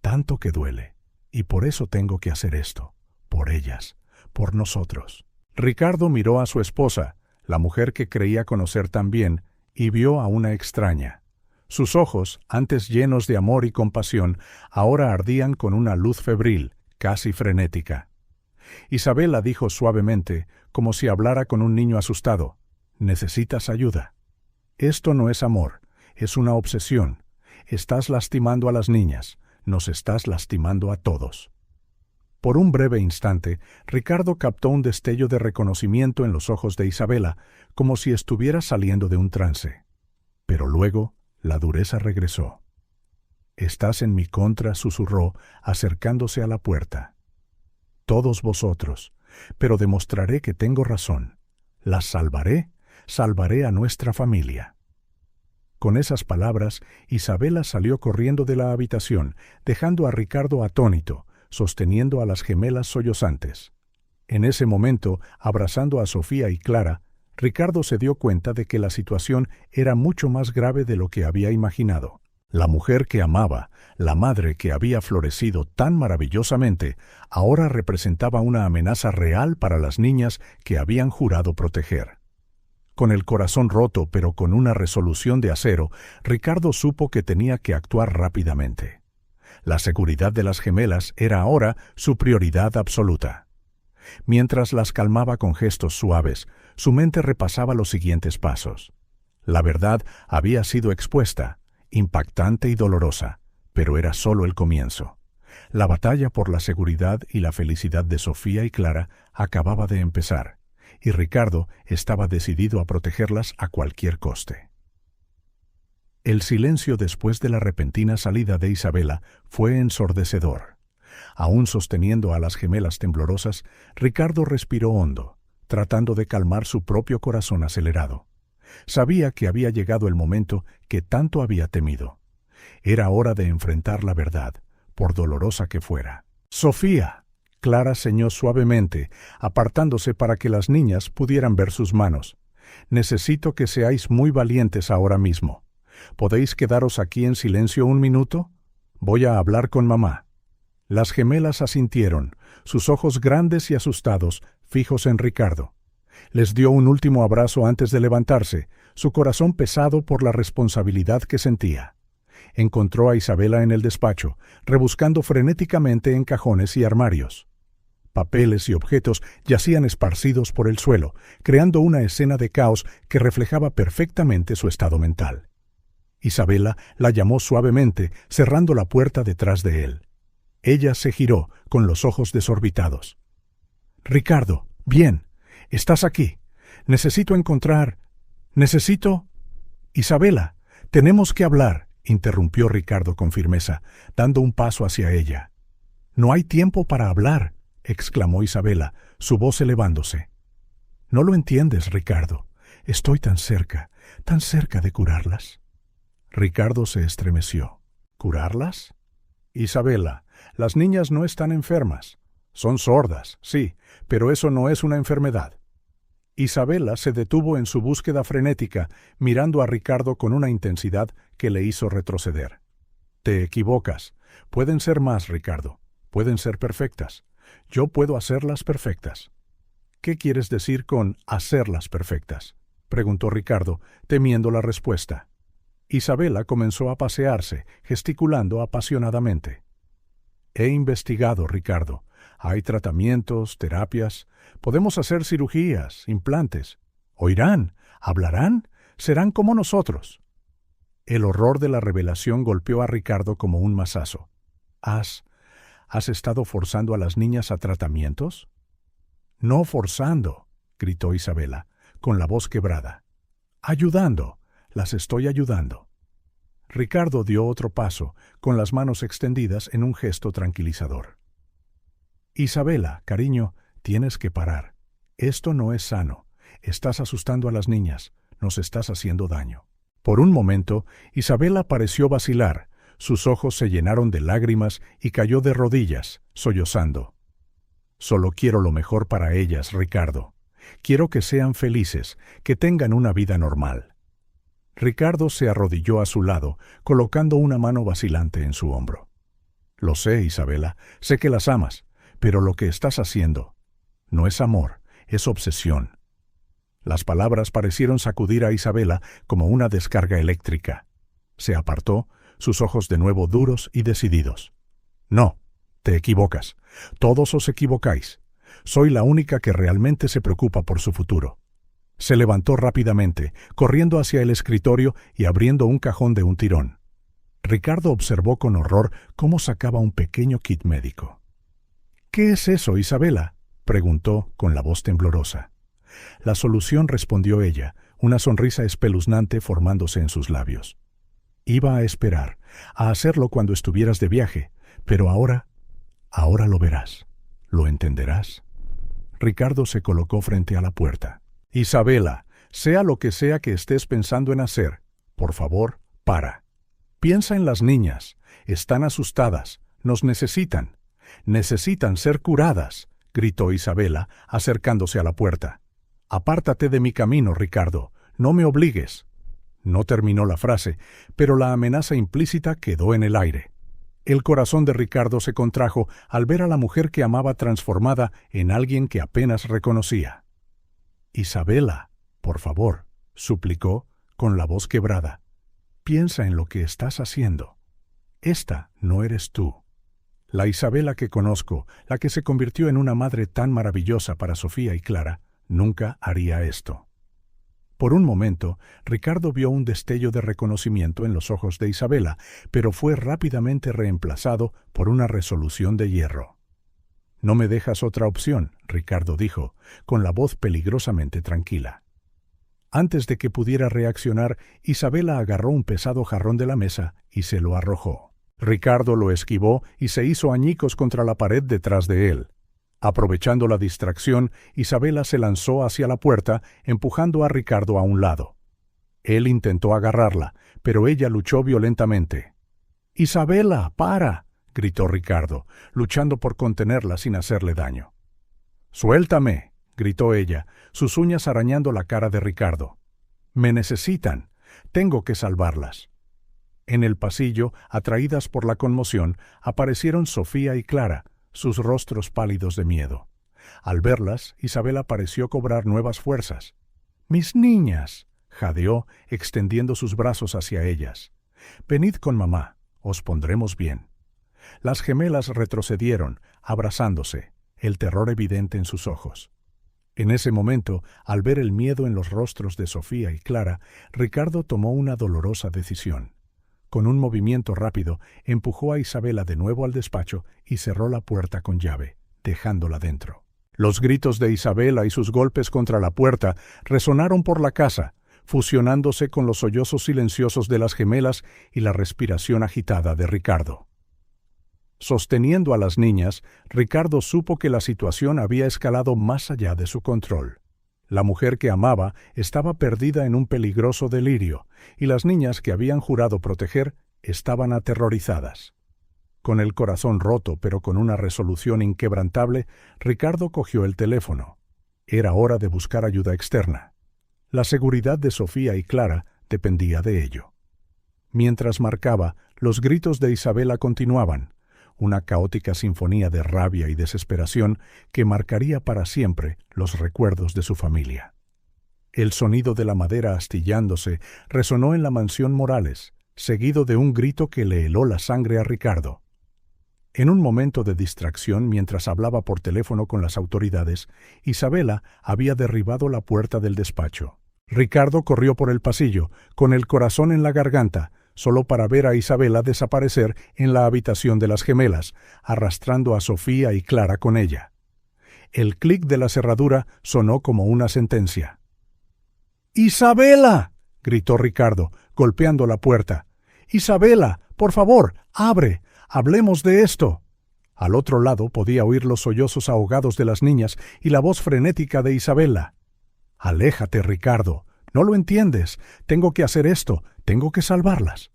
tanto que duele, y por eso tengo que hacer esto, por ellas, por nosotros. Ricardo miró a su esposa, la mujer que creía conocer tan bien, y vio a una extraña. Sus ojos, antes llenos de amor y compasión, ahora ardían con una luz febril, casi frenética. Isabela dijo suavemente, como si hablara con un niño asustado: «Necesitas ayuda. Esto no es amor, es una obsesión. Estás lastimando a las niñas, nos estás lastimando a todos». Por un breve instante, Ricardo captó un destello de reconocimiento en los ojos de Isabela, como si estuviera saliendo de un trance. Pero luego, la dureza regresó. «Estás en mi contra», susurró, acercándose a la puerta. «Todos vosotros, pero demostraré que tengo razón. Las salvaré, salvaré a nuestra familia». Con esas palabras, Isabela salió corriendo de la habitación, dejando a Ricardo atónito, sosteniendo a las gemelas sollozantes. En ese momento, abrazando a Sofía y Clara, Ricardo se dio cuenta de que la situación era mucho más grave de lo que había imaginado. La mujer que amaba, la madre que había florecido tan maravillosamente, ahora representaba una amenaza real para las niñas que habían jurado proteger. Con el corazón roto, pero con una resolución de acero, Ricardo supo que tenía que actuar rápidamente. La seguridad de las gemelas era ahora su prioridad absoluta. Mientras las calmaba con gestos suaves, su mente repasaba los siguientes pasos. La verdad había sido expuesta, impactante y dolorosa, pero era solo el comienzo. La batalla por la seguridad y la felicidad de Sofía y Clara acababa de empezar, y Ricardo estaba decidido a protegerlas a cualquier coste. El silencio después de la repentina salida de Isabela fue ensordecedor. Aún sosteniendo a las gemelas temblorosas, Ricardo respiró hondo, tratando de calmar su propio corazón acelerado. Sabía que había llegado el momento que tanto había temido. Era hora de enfrentar la verdad, por dolorosa que fuera. «Sofía», Clara señó suavemente, apartándose para que las niñas pudieran ver sus manos. «Necesito que seáis muy valientes ahora mismo. ¿Podéis quedaros aquí en silencio un minuto? Voy a hablar con mamá». Las gemelas asintieron, sus ojos grandes y asustados, fijos en Ricardo. Les dio un último abrazo antes de levantarse, su corazón pesado por la responsabilidad que sentía. Encontró a Isabela en el despacho, rebuscando frenéticamente en cajones y armarios. Papeles y objetos yacían esparcidos por el suelo, creando una escena de caos que reflejaba perfectamente su estado mental. Isabela la llamó suavemente, cerrando la puerta detrás de él. Ella se giró, con los ojos desorbitados. «Ricardo, bien, estás aquí. Necesito... Isabela, tenemos que hablar», interrumpió Ricardo con firmeza, dando un paso hacia ella. «No hay tiempo para hablar», exclamó Isabela, su voz elevándose. «No lo entiendes, Ricardo. Estoy tan cerca de curarlas». Ricardo se estremeció. «¿Curarlas?» «Isabela, las niñas no están enfermas. Son sordas, sí, pero eso no es una enfermedad». Isabela se detuvo en su búsqueda frenética, mirando a Ricardo con una intensidad que le hizo retroceder. «Te equivocas. Pueden ser más, Ricardo. Pueden ser perfectas. Yo puedo hacerlas perfectas». «¿Qué quieres decir con hacerlas perfectas?», preguntó Ricardo, temiendo la respuesta. Isabela comenzó a pasearse, gesticulando apasionadamente. «He investigado, Ricardo. Hay tratamientos, terapias. Podemos hacer cirugías, implantes. Oirán, hablarán, serán como nosotros». El horror de la revelación golpeó a Ricardo como un mazazo. ¿Has estado forzando a las niñas a tratamientos?» «No forzando», gritó Isabela, con la voz quebrada. «Ayudando, las estoy ayudando». Ricardo dio otro paso, con las manos extendidas en un gesto tranquilizador. Isabela, cariño, tienes que parar. Esto no es sano. Estás asustando a las niñas. Nos estás haciendo daño. Por un momento, Isabela pareció vacilar. Sus ojos se llenaron de lágrimas y cayó de rodillas, sollozando. Solo quiero lo mejor para ellas, Ricardo. Quiero que sean felices, que tengan una vida normal. Ricardo se arrodilló a su lado, colocando una mano vacilante en su hombro. Lo sé, Isabela, sé que las amas, pero lo que estás haciendo no es amor, es obsesión. Las palabras parecieron sacudir a Isabela como una descarga eléctrica. Se apartó, sus ojos de nuevo duros y decididos. No, te equivocas. Todos os equivocáis. Soy la única que realmente se preocupa por su futuro. Se levantó rápidamente, corriendo hacia el escritorio y abriendo un cajón de un tirón. Ricardo observó con horror cómo sacaba un pequeño kit médico. «¿Qué es eso, Isabela?», preguntó con la voz temblorosa. La solución, respondió ella, una sonrisa espeluznante formándose en sus labios. Iba a esperar, a hacerlo cuando estuvieras de viaje, pero ahora lo verás, lo entenderás. Ricardo se colocó frente a la puerta. Isabela, sea lo que sea que estés pensando en hacer, por favor, para. Piensa en las niñas, están asustadas, nos necesitan. Necesitan ser curadas, gritó Isabela, acercándose a la puerta. Apártate de mi camino, Ricardo, no me obligues. No terminó la frase, pero la amenaza implícita quedó en el aire. El corazón de Ricardo se contrajo al ver a la mujer que amaba transformada en alguien que apenas reconocía. Isabela, por favor, suplicó, con la voz quebrada. Piensa en lo que estás haciendo. Esta no eres tú. La Isabela que conozco, la que se convirtió en una madre tan maravillosa para Sofía y Clara, nunca haría esto. Por un momento, Ricardo vio un destello de reconocimiento en los ojos de Isabela, pero fue rápidamente reemplazado por una resolución de hierro. «No me dejas otra opción», Ricardo dijo, con la voz peligrosamente tranquila. Antes de que pudiera reaccionar, Isabela agarró un pesado jarrón de la mesa y se lo arrojó. Ricardo lo esquivó y se hizo añicos contra la pared detrás de él. Aprovechando la distracción, Isabela se lanzó hacia la puerta, empujando a Ricardo a un lado. Él intentó agarrarla, pero ella luchó violentamente. «¡Isabela, para!», gritó Ricardo, luchando por contenerla sin hacerle daño. «¡Suéltame!», gritó ella, sus uñas arañando la cara de Ricardo. «Me necesitan. Tengo que salvarlas». En el pasillo, atraídas por la conmoción, aparecieron Sofía y Clara, sus rostros pálidos de miedo. Al verlas, Isabela pareció cobrar nuevas fuerzas. «¡Mis niñas!», jadeó, extendiendo sus brazos hacia ellas. «Venid con mamá, os pondremos bien». Las gemelas retrocedieron, abrazándose, el terror evidente en sus ojos. En ese momento, al ver el miedo en los rostros de Sofía y Clara, Ricardo tomó una dolorosa decisión. Con un movimiento rápido, empujó a Isabela de nuevo al despacho y cerró la puerta con llave, dejándola dentro. Los gritos de Isabela y sus golpes contra la puerta resonaron por la casa, fusionándose con los sollozos silenciosos de las gemelas y la respiración agitada de Ricardo. Sosteniendo a las niñas, Ricardo supo que la situación había escalado más allá de su control. La mujer que amaba estaba perdida en un peligroso delirio, y las niñas que habían jurado proteger estaban aterrorizadas. Con el corazón roto pero con una resolución inquebrantable, Ricardo cogió el teléfono. Era hora de buscar ayuda externa. La seguridad de Sofía y Clara dependía de ello. Mientras marcaba, los gritos de Isabela continuaban, una caótica sinfonía de rabia y desesperación que marcaría para siempre los recuerdos de su familia. El sonido de la madera astillándose resonó en la mansión Morales, seguido de un grito que le heló la sangre a Ricardo. En un momento de distracción mientras hablaba por teléfono con las autoridades, Isabela había derribado la puerta del despacho. Ricardo corrió por el pasillo, con el corazón en la garganta, solo para ver a Isabela desaparecer en la habitación de las gemelas, arrastrando a Sofía y Clara con ella. El clic de la cerradura sonó como una sentencia. «¡Isabela!», gritó Ricardo, golpeando la puerta. Isabela, por favor, abre. Hablemos de esto. Al otro lado podía oír los sollozos ahogados de las niñas y la voz frenética de Isabela. Aléjate, Ricardo. No lo entiendes. Tengo que hacer esto. Tengo que salvarlas.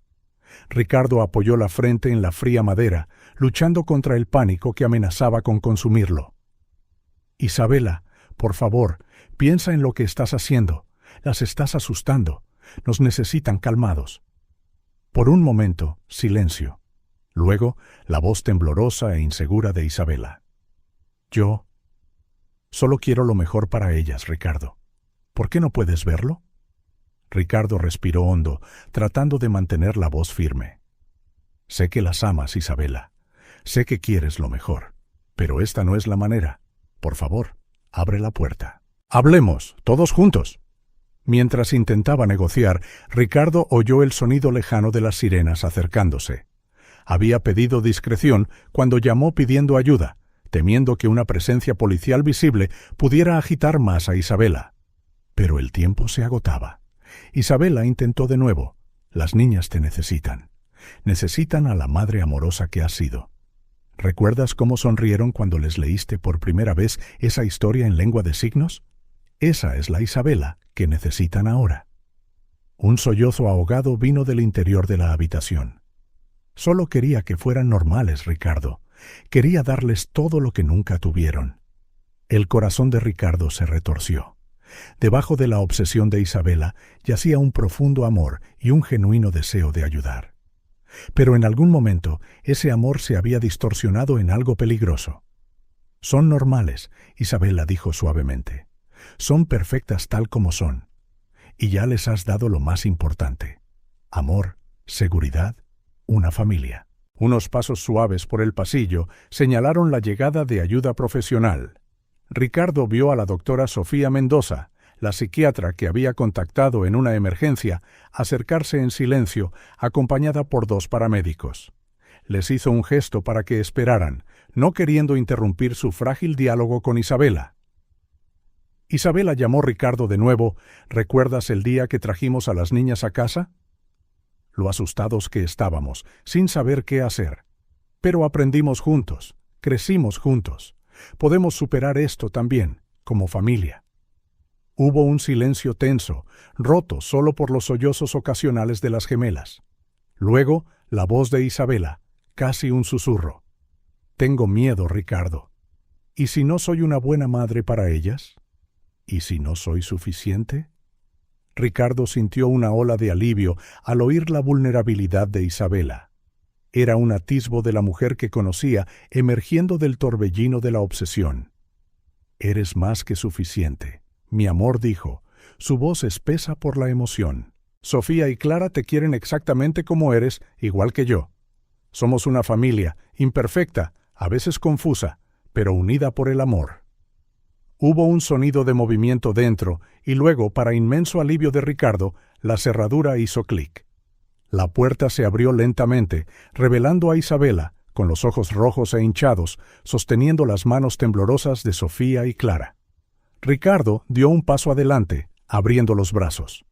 Ricardo apoyó la frente en la fría madera, luchando contra el pánico que amenazaba con consumirlo. Isabela, por favor, piensa en lo que estás haciendo. Las estás asustando. Nos necesitan calmados. Por un momento, silencio. Luego, la voz temblorosa e insegura de Isabela. Yo solo quiero lo mejor para ellas, Ricardo. ¿Por qué no puedes verlo? Ricardo respiró hondo, tratando de mantener la voz firme. Sé que las amas, Isabela. Sé que quieres lo mejor. Pero esta no es la manera. Por favor, abre la puerta. Hablemos, todos juntos. Mientras intentaba negociar, Ricardo oyó el sonido lejano de las sirenas acercándose. Había pedido discreción cuando llamó pidiendo ayuda, temiendo que una presencia policial visible pudiera agitar más a Isabela. Pero el tiempo se agotaba. Isabela intentó de nuevo. Las niñas te necesitan. Necesitan a la madre amorosa que has sido. ¿Recuerdas cómo sonrieron cuando les leíste por primera vez esa historia en lengua de signos? Esa es la Isabela que necesitan ahora. Un sollozo ahogado vino del interior de la habitación. Solo quería que fueran normales, Ricardo. Quería darles todo lo que nunca tuvieron. El corazón de Ricardo se retorció. Debajo de la obsesión de Isabela yacía un profundo amor y un genuino deseo de ayudar. Pero en algún momento ese amor se había distorsionado en algo peligroso. Son normales, Isabela dijo suavemente. Son perfectas tal como son. Y ya les has dado lo más importante. Amor, seguridad, una familia. Unos pasos suaves por el pasillo señalaron la llegada de ayuda profesional. Ricardo vio a la doctora Sofía Mendoza, la psiquiatra que había contactado en una emergencia, acercarse en silencio, acompañada por 2 paramédicos. Les hizo un gesto para que esperaran, no queriendo interrumpir su frágil diálogo con Isabela. Isabela llamó Ricardo de nuevo. ¿Recuerdas el día que trajimos a las niñas a casa? Lo asustados que estábamos, sin saber qué hacer. Pero aprendimos juntos, crecimos juntos. Podemos superar esto también, como familia. Hubo un silencio tenso, roto solo por los sollozos ocasionales de las gemelas. Luego, la voz de Isabela, casi un susurro. Tengo miedo, Ricardo. ¿Y si no soy una buena madre para ellas? ¿Y si no soy suficiente? Ricardo sintió una ola de alivio al oír la vulnerabilidad de Isabela. Era un atisbo de la mujer que conocía emergiendo del torbellino de la obsesión. Eres más que suficiente, mi amor dijo, su voz espesa por la emoción. Sofía y Clara te quieren exactamente como eres, igual que yo. Somos una familia, imperfecta, a veces confusa, pero unida por el amor. Hubo un sonido de movimiento dentro y luego, para inmenso alivio de Ricardo, la cerradura hizo clic. La puerta se abrió lentamente, revelando a Isabela, con los ojos rojos e hinchados, sosteniendo las manos temblorosas de Sofía y Clara. Ricardo dio un paso adelante, abriendo los brazos.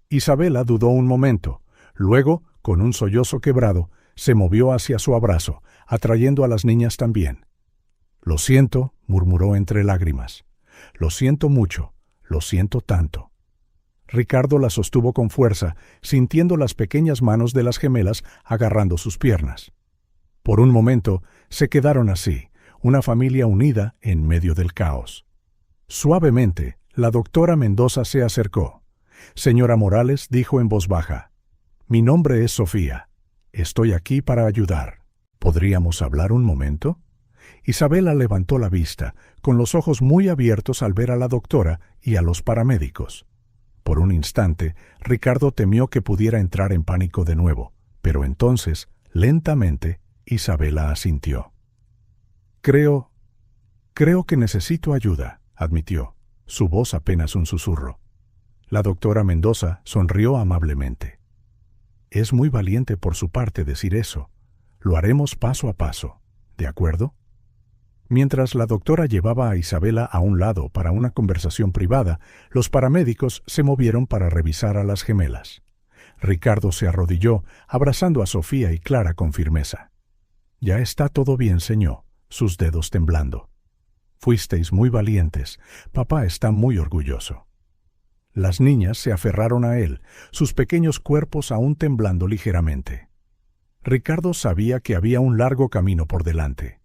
Isabela dudó un momento. Luego, con un sollozo quebrado, se movió hacia su abrazo, atrayendo a las niñas también. Lo siento, murmuró entre lágrimas. Lo siento mucho, lo siento tanto. Ricardo la sostuvo con fuerza, sintiendo las pequeñas manos de las gemelas agarrando sus piernas. Por un momento se quedaron así, una familia unida en medio del caos. Suavemente, la doctora Mendoza se acercó. Señora Morales dijo en voz baja, «Mi nombre es Sofía. Estoy aquí para ayudar. ¿Podríamos hablar un momento?» Isabela levantó la vista, con los ojos muy abiertos al ver a la doctora y a los paramédicos. Por un instante, Ricardo temió que pudiera entrar en pánico de nuevo, pero entonces, lentamente, Isabela asintió. Creo que necesito ayuda», admitió, su voz apenas un susurro. La doctora Mendoza sonrió amablemente. «Es muy valiente por su parte decir eso. Lo haremos paso a paso, ¿de acuerdo?» Mientras la doctora llevaba a Isabela a un lado para una conversación privada, los paramédicos se movieron para revisar a las gemelas. Ricardo se arrodilló, abrazando a Sofía y Clara con firmeza. «Ya está todo bien, señor», sus dedos temblando. «Fuisteis muy valientes. Papá está muy orgulloso». Las niñas se aferraron a él, sus pequeños cuerpos aún temblando ligeramente. Ricardo sabía que había un largo camino por delante.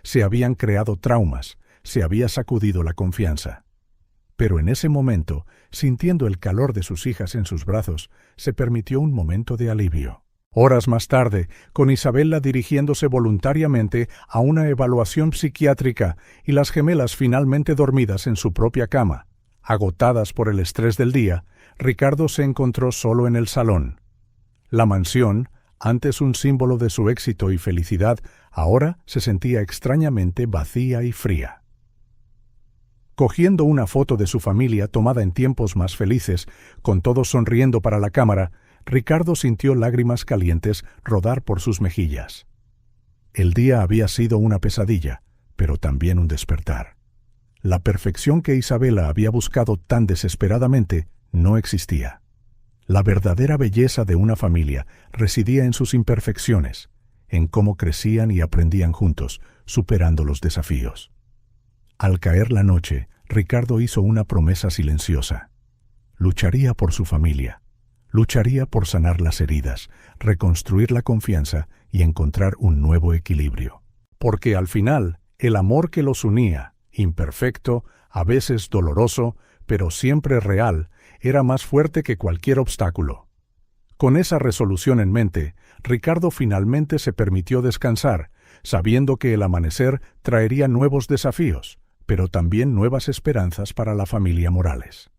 Se habían creado traumas, se había sacudido la confianza. Pero en ese momento, sintiendo el calor de sus hijas en sus brazos, se permitió un momento de alivio. Horas más tarde, con Isabela dirigiéndose voluntariamente a una evaluación psiquiátrica y las gemelas finalmente dormidas en su propia cama, agotadas por el estrés del día, Ricardo se encontró solo en el salón. La mansión, antes un símbolo de su éxito y felicidad, ahora se sentía extrañamente vacía y fría. Cogiendo una foto de su familia tomada en tiempos más felices, con todos sonriendo para la cámara, Ricardo sintió lágrimas calientes rodar por sus mejillas. El día había sido una pesadilla, pero también un despertar. La perfección que Isabela había buscado tan desesperadamente no existía. La verdadera belleza de una familia residía en sus imperfecciones, en cómo crecían y aprendían juntos, superando los desafíos. Al caer la noche, Ricardo hizo una promesa silenciosa. Lucharía por su familia, lucharía por sanar las heridas, reconstruir la confianza y encontrar un nuevo equilibrio. Porque al final, el amor que los unía, imperfecto, a veces doloroso, pero siempre real, era más fuerte que cualquier obstáculo. Con esa resolución en mente, Ricardo finalmente se permitió descansar, sabiendo que el amanecer traería nuevos desafíos, pero también nuevas esperanzas para la familia Morales.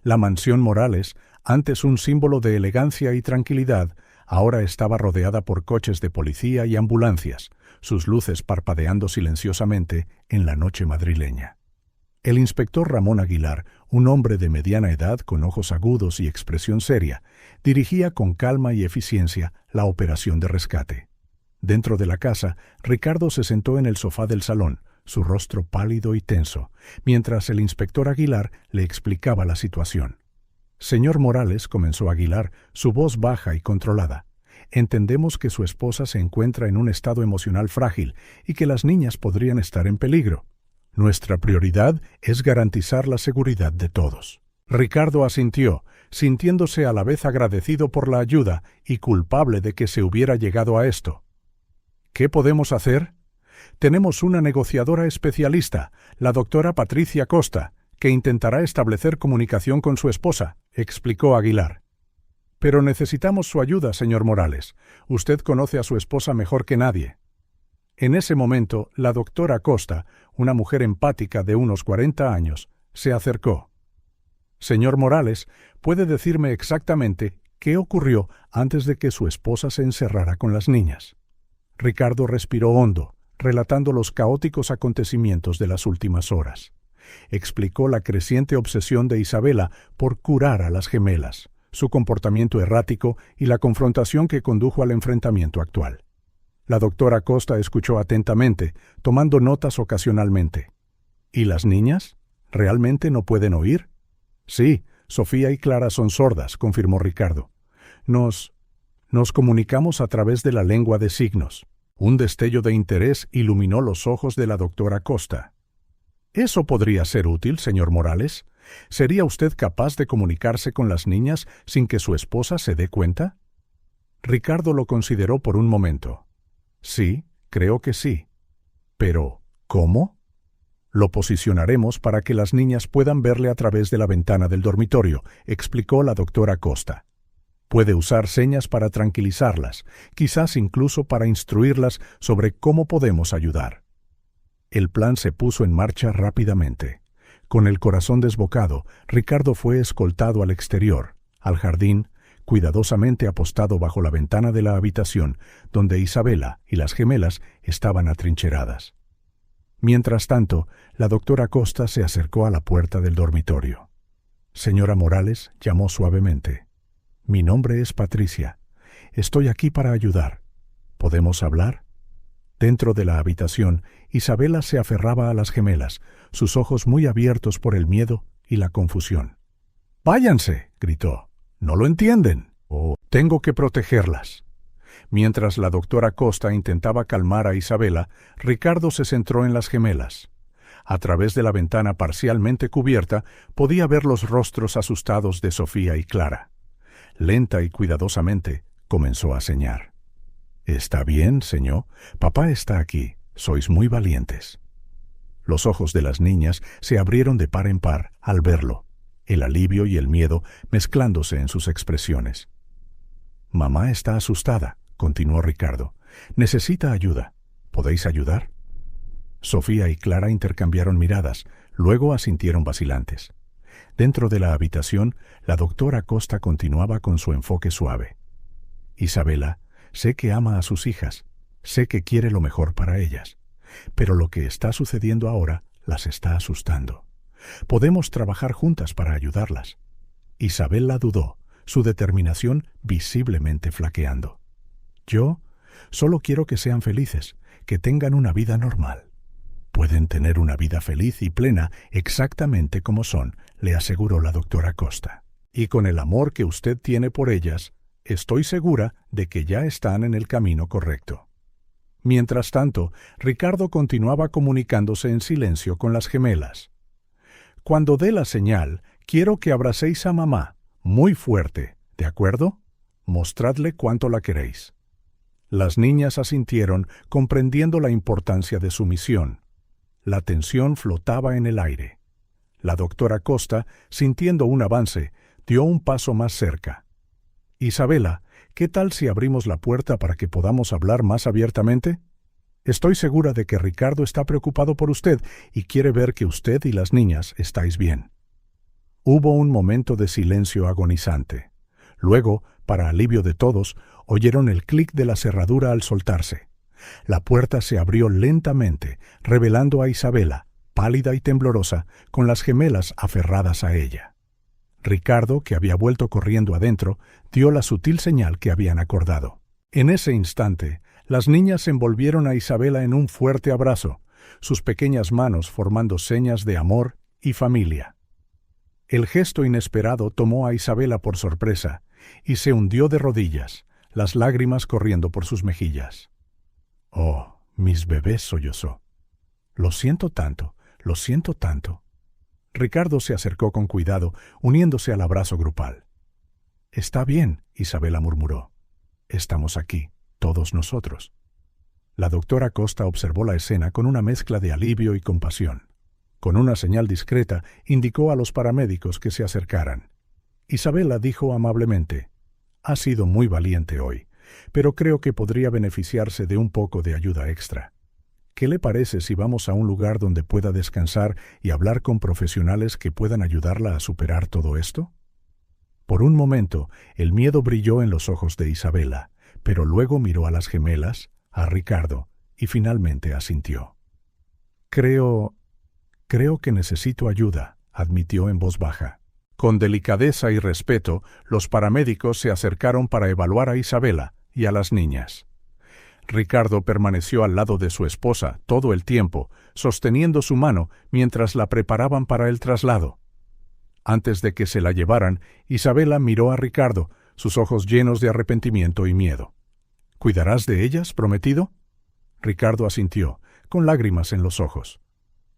La mansión Morales, antes un símbolo de elegancia y tranquilidad, ahora estaba rodeada por coches de policía y ambulancias, sus luces parpadeando silenciosamente en la noche madrileña. El inspector Ramón Aguilar, un hombre de mediana edad con ojos agudos y expresión seria, dirigía con calma y eficiencia la operación de rescate. Dentro de la casa, Ricardo se sentó en el sofá del salón, su rostro pálido y tenso, mientras el inspector Aguilar le explicaba la situación. «Señor Morales», comenzó Aguilar, su voz baja y controlada, «entendemos que su esposa se encuentra en un estado emocional frágil y que las niñas podrían estar en peligro. Nuestra prioridad es garantizar la seguridad de todos». Ricardo asintió, sintiéndose a la vez agradecido por la ayuda y culpable de que se hubiera llegado a esto. «¿Qué podemos hacer? Tenemos una negociadora especialista, la doctora Patricia Costa, que intentará establecer comunicación con su esposa», explicó Aguilar. «Pero necesitamos su ayuda, señor Morales. Usted conoce a su esposa mejor que nadie». En ese momento, la doctora Costa, una mujer empática de unos 40 años, se acercó. «Señor Morales, ¿puede decirme exactamente qué ocurrió antes de que su esposa se encerrara con las niñas?» Ricardo respiró hondo, relatando los caóticos acontecimientos de las últimas horas. Explicó la creciente obsesión de Isabela por curar a las gemelas, su comportamiento errático y la confrontación que condujo al enfrentamiento actual. La doctora Costa escuchó atentamente, tomando notas ocasionalmente. «¿Y las niñas? ¿Realmente no pueden oír?» «Sí, Sofía y Clara son sordas», confirmó Ricardo. Nos comunicamos a través de la lengua de signos». Un destello de interés iluminó los ojos de la doctora Costa. «¿Eso podría ser útil, señor Morales? ¿Sería usted capaz de comunicarse con las niñas sin que su esposa se dé cuenta?» Ricardo lo consideró por un momento. «Sí, creo que sí. Pero, ¿cómo?» «Lo posicionaremos para que las niñas puedan verle a través de la ventana del dormitorio», explicó la doctora Costa. «Puede usar señas para tranquilizarlas, quizás incluso para instruirlas sobre cómo podemos ayudar». El plan se puso en marcha rápidamente. Con el corazón desbocado, Ricardo fue escoltado al exterior, al jardín, cuidadosamente apostado bajo la ventana de la habitación donde Isabela y las gemelas estaban atrincheradas. Mientras tanto, la doctora Costa se acercó a la puerta del dormitorio. «Señora Morales», llamó suavemente. «Mi nombre es Patricia. Estoy aquí para ayudar. ¿Podemos hablar?» Dentro de la habitación, Isabela se aferraba a las gemelas, sus ojos muy abiertos por el miedo y la confusión. «¡Váyanse!», gritó. ¿No lo entienden? Oh, tengo que protegerlas. Mientras la doctora Costa intentaba calmar a Isabela, Ricardo se centró en las gemelas. A través de la ventana parcialmente cubierta, podía ver los rostros asustados de Sofía y Clara. Lenta y cuidadosamente, comenzó a señar. «Está bien, señor. Papá está aquí. Sois muy valientes». Los ojos de las niñas se abrieron de par en par al verlo, el alivio y el miedo mezclándose en sus expresiones. «Mamá está asustada», continuó Ricardo. «Necesita ayuda. ¿Podéis ayudar?» Sofía y Clara intercambiaron miradas, luego asintieron vacilantes. Dentro de la habitación, la doctora Costa continuaba con su enfoque suave. «Isabela, sé que ama a sus hijas, sé que quiere lo mejor para ellas, pero lo que está sucediendo ahora las está asustando. Podemos trabajar juntas para ayudarlas». Isabela dudó, su determinación visiblemente flaqueando. «Yo solo quiero que sean felices, que tengan una vida normal». «Pueden tener una vida feliz y plena exactamente como son», le aseguró la doctora Costa. «Y con el amor que usted tiene por ellas, estoy segura de que ya están en el camino correcto». Mientras tanto, Ricardo continuaba comunicándose en silencio con las gemelas. «Cuando dé la señal, quiero que abracéis a mamá, muy fuerte, ¿de acuerdo? Mostradle cuánto la queréis». Las niñas asintieron, comprendiendo la importancia de su misión. La tensión flotaba en el aire. La doctora Costa, sintiendo un avance, dio un paso más cerca. «Isabela, ¿qué tal si abrimos la puerta para que podamos hablar más abiertamente? Estoy segura de que Ricardo está preocupado por usted y quiere ver que usted y las niñas estáis bien». Hubo un momento de silencio agonizante. Luego, para alivio de todos, oyeron el clic de la cerradura al soltarse. La puerta se abrió lentamente, revelando a Isabela, pálida y temblorosa, con las gemelas aferradas a ella. Ricardo, que había vuelto corriendo adentro, dio la sutil señal que habían acordado. En ese instante, las niñas envolvieron a Isabela en un fuerte abrazo, sus pequeñas manos formando señas de amor y familia. El gesto inesperado tomó a Isabela por sorpresa, y se hundió de rodillas, las lágrimas corriendo por sus mejillas. «Oh, mis bebés», sollozó. «Lo siento tanto, lo siento tanto». Ricardo se acercó con cuidado, uniéndose al abrazo grupal. «Está bien», Isabela murmuró. «Estamos aquí, todos nosotros». La doctora Costa observó la escena con una mezcla de alivio y compasión. Con una señal discreta, indicó a los paramédicos que se acercaran. Isabela dijo amablemente: «Ha sido muy valiente hoy, pero creo que podría beneficiarse de un poco de ayuda extra. ¿Qué le parece si vamos a un lugar donde pueda descansar y hablar con profesionales que puedan ayudarla a superar todo esto?» Por un momento, el miedo brilló en los ojos de Isabela, pero luego miró a las gemelas, a Ricardo, y finalmente asintió. Creo que necesito ayuda», admitió en voz baja. Con delicadeza y respeto, los paramédicos se acercaron para evaluar a Isabela y a las niñas. Ricardo permaneció al lado de su esposa todo el tiempo, sosteniendo su mano mientras la preparaban para el traslado. Antes de que se la llevaran, Isabela miró a Ricardo, sus ojos llenos de arrepentimiento y miedo. «¿Cuidarás de ellas, prometido?» Ricardo asintió, con lágrimas en los ojos.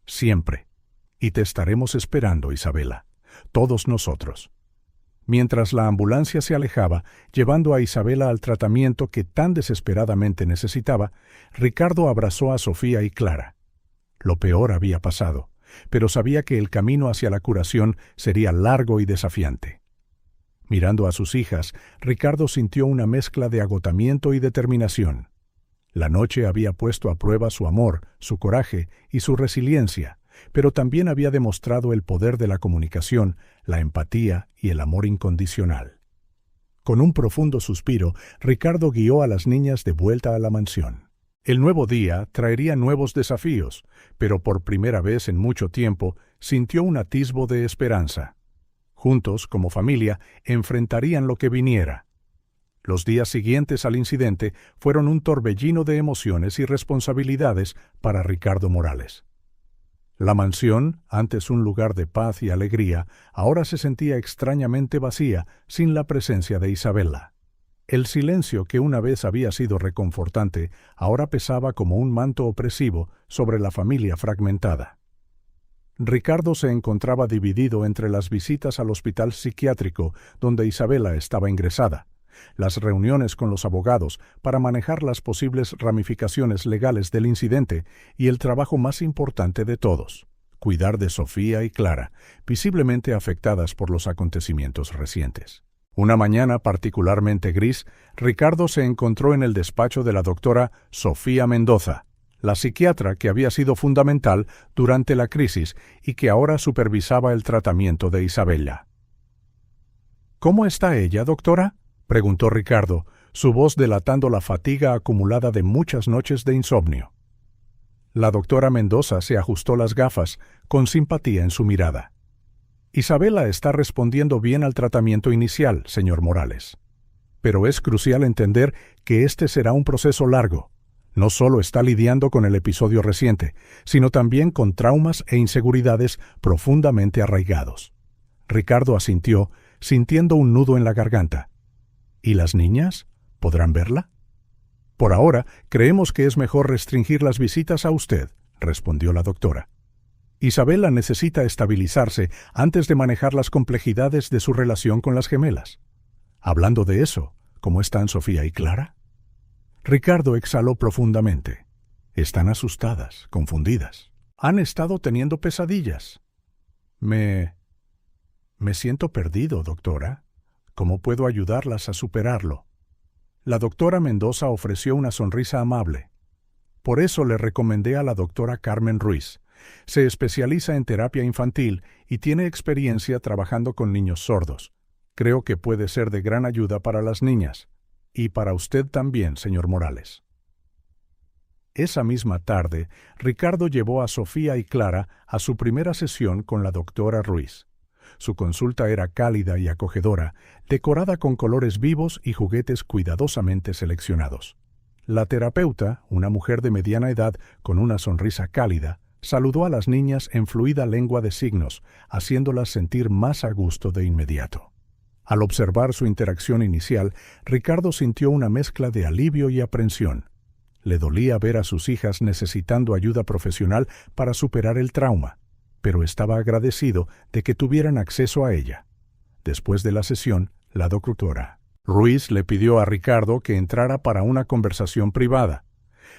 «Siempre. Y te estaremos esperando, Isabela. Todos nosotros». Mientras la ambulancia se alejaba, llevando a Isabela al tratamiento que tan desesperadamente necesitaba, Ricardo abrazó a Sofía y Clara. Lo peor había pasado, pero sabía que el camino hacia la curación sería largo y desafiante. Mirando a sus hijas, Ricardo sintió una mezcla de agotamiento y determinación. La noche había puesto a prueba su amor, su coraje y su resiliencia, pero también había demostrado el poder de la comunicación, la empatía y el amor incondicional. Con un profundo suspiro, Ricardo guió a las niñas de vuelta a la mansión. El nuevo día traería nuevos desafíos, pero por primera vez en mucho tiempo sintió un atisbo de esperanza. Juntos, como familia, enfrentarían lo que viniera. Los días siguientes al incidente fueron un torbellino de emociones y responsabilidades para Ricardo Morales. La mansión, antes un lugar de paz y alegría, ahora se sentía extrañamente vacía sin la presencia de Isabella. El silencio que una vez había sido reconfortante ahora pesaba como un manto opresivo sobre la familia fragmentada. Ricardo se encontraba dividido entre las visitas al hospital psiquiátrico donde Isabella estaba ingresada, las reuniones con los abogados para manejar las posibles ramificaciones legales del incidente y el trabajo más importante de todos, cuidar de Sofía y Clara, visiblemente afectadas por los acontecimientos recientes. Una mañana particularmente gris, Ricardo se encontró en el despacho de la doctora Sofía Mendoza, la psiquiatra que había sido fundamental durante la crisis y que ahora supervisaba el tratamiento de Isabella. «¿Cómo está ella, doctora?», preguntó Ricardo, su voz delatando la fatiga acumulada de muchas noches de insomnio. La doctora Mendoza se ajustó las gafas, con simpatía en su mirada. «Isabella está respondiendo bien al tratamiento inicial, señor Morales. Pero es crucial entender que este será un proceso largo. No solo está lidiando con el episodio reciente, sino también con traumas e inseguridades profundamente arraigados». Ricardo asintió, sintiendo un nudo en la garganta. «¿Y las niñas? ¿Podrán verla?». «Por ahora, creemos que es mejor restringir las visitas a usted», respondió la doctora. «Isabella necesita estabilizarse antes de manejar las complejidades de su relación con las gemelas. Hablando de eso, ¿cómo están Sofía y Clara?». Ricardo exhaló profundamente. «Están asustadas, confundidas. Han estado teniendo pesadillas». Me siento perdido, doctora. ¿Cómo puedo ayudarlas a superarlo?». La doctora Mendoza ofreció una sonrisa amable. «Por eso le recomendé a la doctora Carmen Ruiz. Se especializa en terapia infantil y tiene experiencia trabajando con niños sordos. Creo que puede ser de gran ayuda para las niñas. Y para usted también, señor Morales». Esa misma tarde, Ricardo llevó a Sofía y Clara a su primera sesión con la doctora Ruiz. Su consulta era cálida y acogedora, decorada con colores vivos y juguetes cuidadosamente seleccionados. La terapeuta, una mujer de mediana edad con una sonrisa cálida, saludó a las niñas en fluida lengua de signos, haciéndolas sentir más a gusto de inmediato. Al observar su interacción inicial, Ricardo sintió una mezcla de alivio y aprensión. Le dolía ver a sus hijas necesitando ayuda profesional para superar el trauma, pero estaba agradecido de que tuvieran acceso a ella. Después de la sesión, la doctora Ruiz le pidió a Ricardo que entrara para una conversación privada.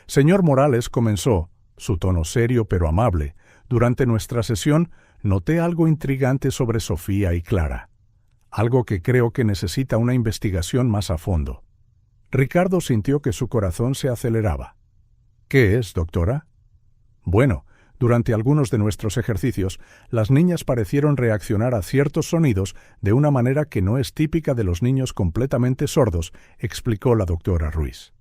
«Señor Morales», comenzó, su tono serio pero amable, «durante nuestra sesión noté algo intrigante sobre Sofía y Clara. Algo que creo que necesita una investigación más a fondo». Ricardo sintió que su corazón se aceleraba. «¿Qué es, doctora?». «Bueno, durante algunos de nuestros ejercicios, las niñas parecieron reaccionar a ciertos sonidos de una manera que no es típica de los niños completamente sordos», explicó la doctora Ruiz.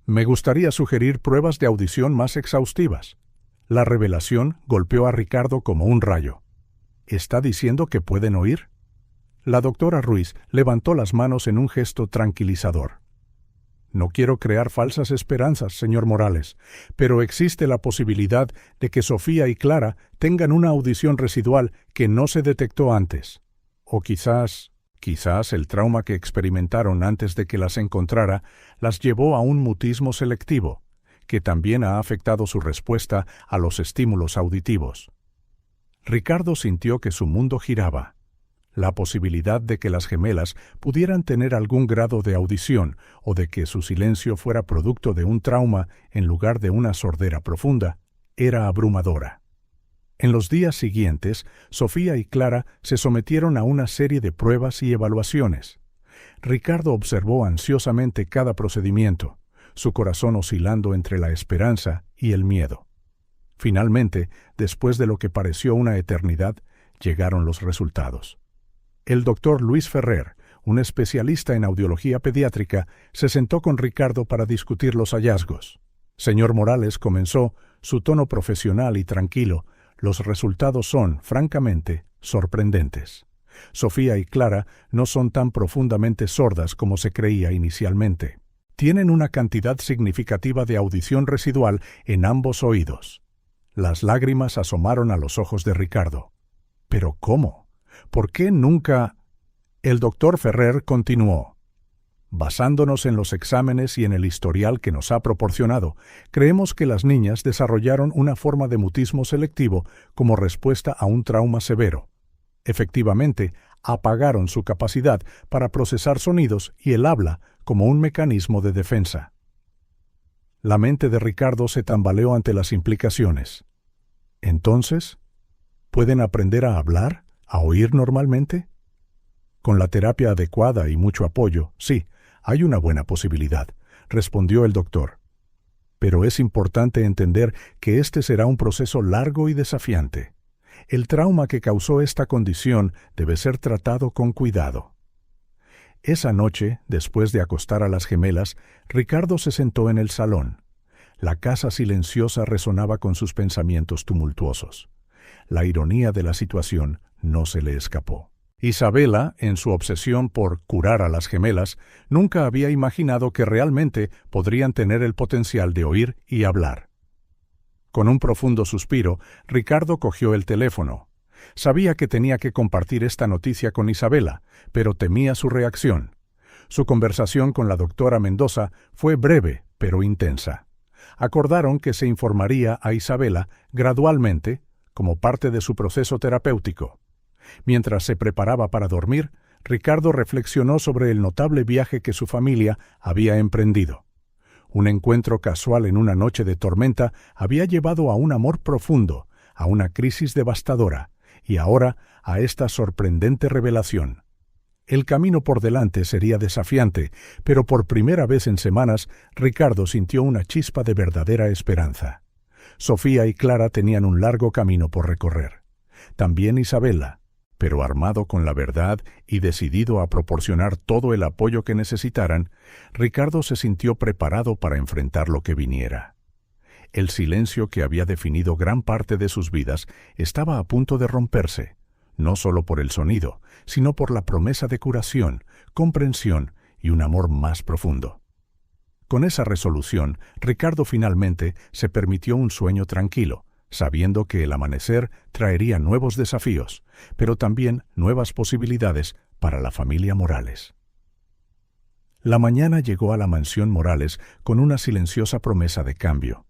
«Me gustaría sugerir pruebas de audición más exhaustivas». La revelación golpeó a Ricardo como un rayo. «¿Está diciendo que pueden oír?». La doctora Ruiz levantó las manos en un gesto tranquilizador. «No quiero crear falsas esperanzas, señor Morales, pero existe la posibilidad de que Sofía y Clara tengan una audición residual que no se detectó antes. O quizás el trauma que experimentaron antes de que las encontrara las llevó a un mutismo selectivo, que también ha afectado su respuesta a los estímulos auditivos». Ricardo sintió que su mundo giraba. La posibilidad de que las gemelas pudieran tener algún grado de audición o de que su silencio fuera producto de un trauma en lugar de una sordera profunda era abrumadora. En los días siguientes, Sofía y Clara se sometieron a una serie de pruebas y evaluaciones. Ricardo observó ansiosamente cada procedimiento, su corazón oscilando entre la esperanza y el miedo. Finalmente, después de lo que pareció una eternidad, llegaron los resultados. El doctor Luis Ferrer, un especialista en audiología pediátrica, se sentó con Ricardo para discutir los hallazgos. «Señor Morales», comenzó, su tono profesional y tranquilo, «los resultados son, francamente, sorprendentes. Sofía y Clara no son tan profundamente sordas como se creía inicialmente. Tienen una cantidad significativa de audición residual en ambos oídos. Las lágrimas asomaron a los ojos de Ricardo. ¿Pero cómo? ¿Por qué nunca? El doctor Ferrer continuó. Basándonos en los exámenes y en el historial que nos ha proporcionado, creemos que las niñas desarrollaron una forma de mutismo selectivo como respuesta a un trauma severo. Efectivamente, apagaron su capacidad para procesar sonidos y el habla como un mecanismo de defensa. La mente de Ricardo se tambaleó ante las implicaciones. Entonces, ¿pueden aprender a hablar, a oír normalmente? Con la terapia adecuada y mucho apoyo, sí, hay una buena posibilidad, respondió el doctor. Pero es importante entender que este será un proceso largo y desafiante. El trauma que causó esta condición debe ser tratado con cuidado. Esa noche, después de acostar a las gemelas, Ricardo se sentó en el salón. La casa silenciosa resonaba con sus pensamientos tumultuosos. La ironía de la situación no se le escapó. Isabela, en su obsesión por curar a las gemelas, nunca había imaginado que realmente podrían tener el potencial de oír y hablar. Con un profundo suspiro, Ricardo cogió el teléfono. Sabía que tenía que compartir esta noticia con Isabela, pero temía su reacción. Su conversación con la doctora Mendoza fue breve, pero intensa. Acordaron que se informaría a Isabela gradualmente, como parte de su proceso terapéutico. Mientras se preparaba para dormir, Ricardo reflexionó sobre el notable viaje que su familia había emprendido. Un encuentro casual en una noche de tormenta había llevado a un amor profundo, a una crisis devastadora, y ahora a esta sorprendente revelación. El camino por delante sería desafiante, pero por primera vez en semanas, Ricardo sintió una chispa de verdadera esperanza. Sofía y Clara tenían un largo camino por recorrer. También Isabela, pero armado con la verdad y decidido a proporcionar todo el apoyo que necesitaran, Ricardo se sintió preparado para enfrentar lo que viniera. El silencio que había definido gran parte de sus vidas estaba a punto de romperse, no solo por el sonido, sino por la promesa de curación, comprensión y un amor más profundo. Con esa resolución, Ricardo finalmente se permitió un sueño tranquilo, sabiendo que el amanecer traería nuevos desafíos, pero también nuevas posibilidades para la familia Morales. La mañana llegó a la mansión Morales con una silenciosa promesa de cambio.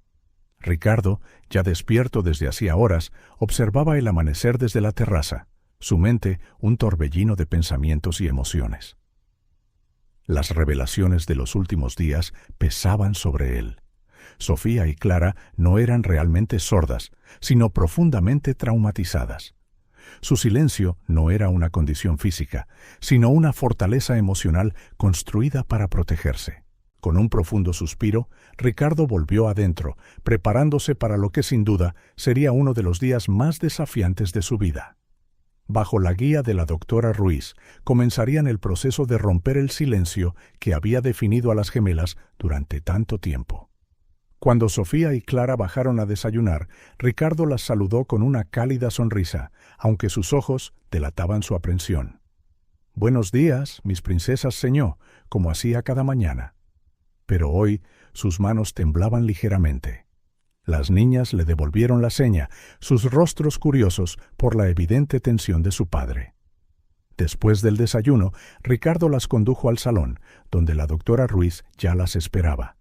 Ricardo, ya despierto desde hacía horas, observaba el amanecer desde la terraza, su mente un torbellino de pensamientos y emociones. Las revelaciones de los últimos días pesaban sobre él. Sofía y Clara no eran realmente sordas, sino profundamente traumatizadas. Su silencio no era una condición física, sino una fortaleza emocional construida para protegerse. Con un profundo suspiro, Ricardo volvió adentro, preparándose para lo que sin duda sería uno de los días más desafiantes de su vida. Bajo la guía de la doctora Ruiz, comenzarían el proceso de romper el silencio que había definido a las gemelas durante tanto tiempo. Cuando Sofía y Clara bajaron a desayunar, Ricardo las saludó con una cálida sonrisa, aunque sus ojos delataban su aprensión. «Buenos días, mis princesas», señó, como hacía cada mañana. Pero hoy sus manos temblaban ligeramente. Las niñas le devolvieron la seña, sus rostros curiosos por la evidente tensión de su padre. Después del desayuno, Ricardo las condujo al salón, donde la doctora Ruiz ya las esperaba.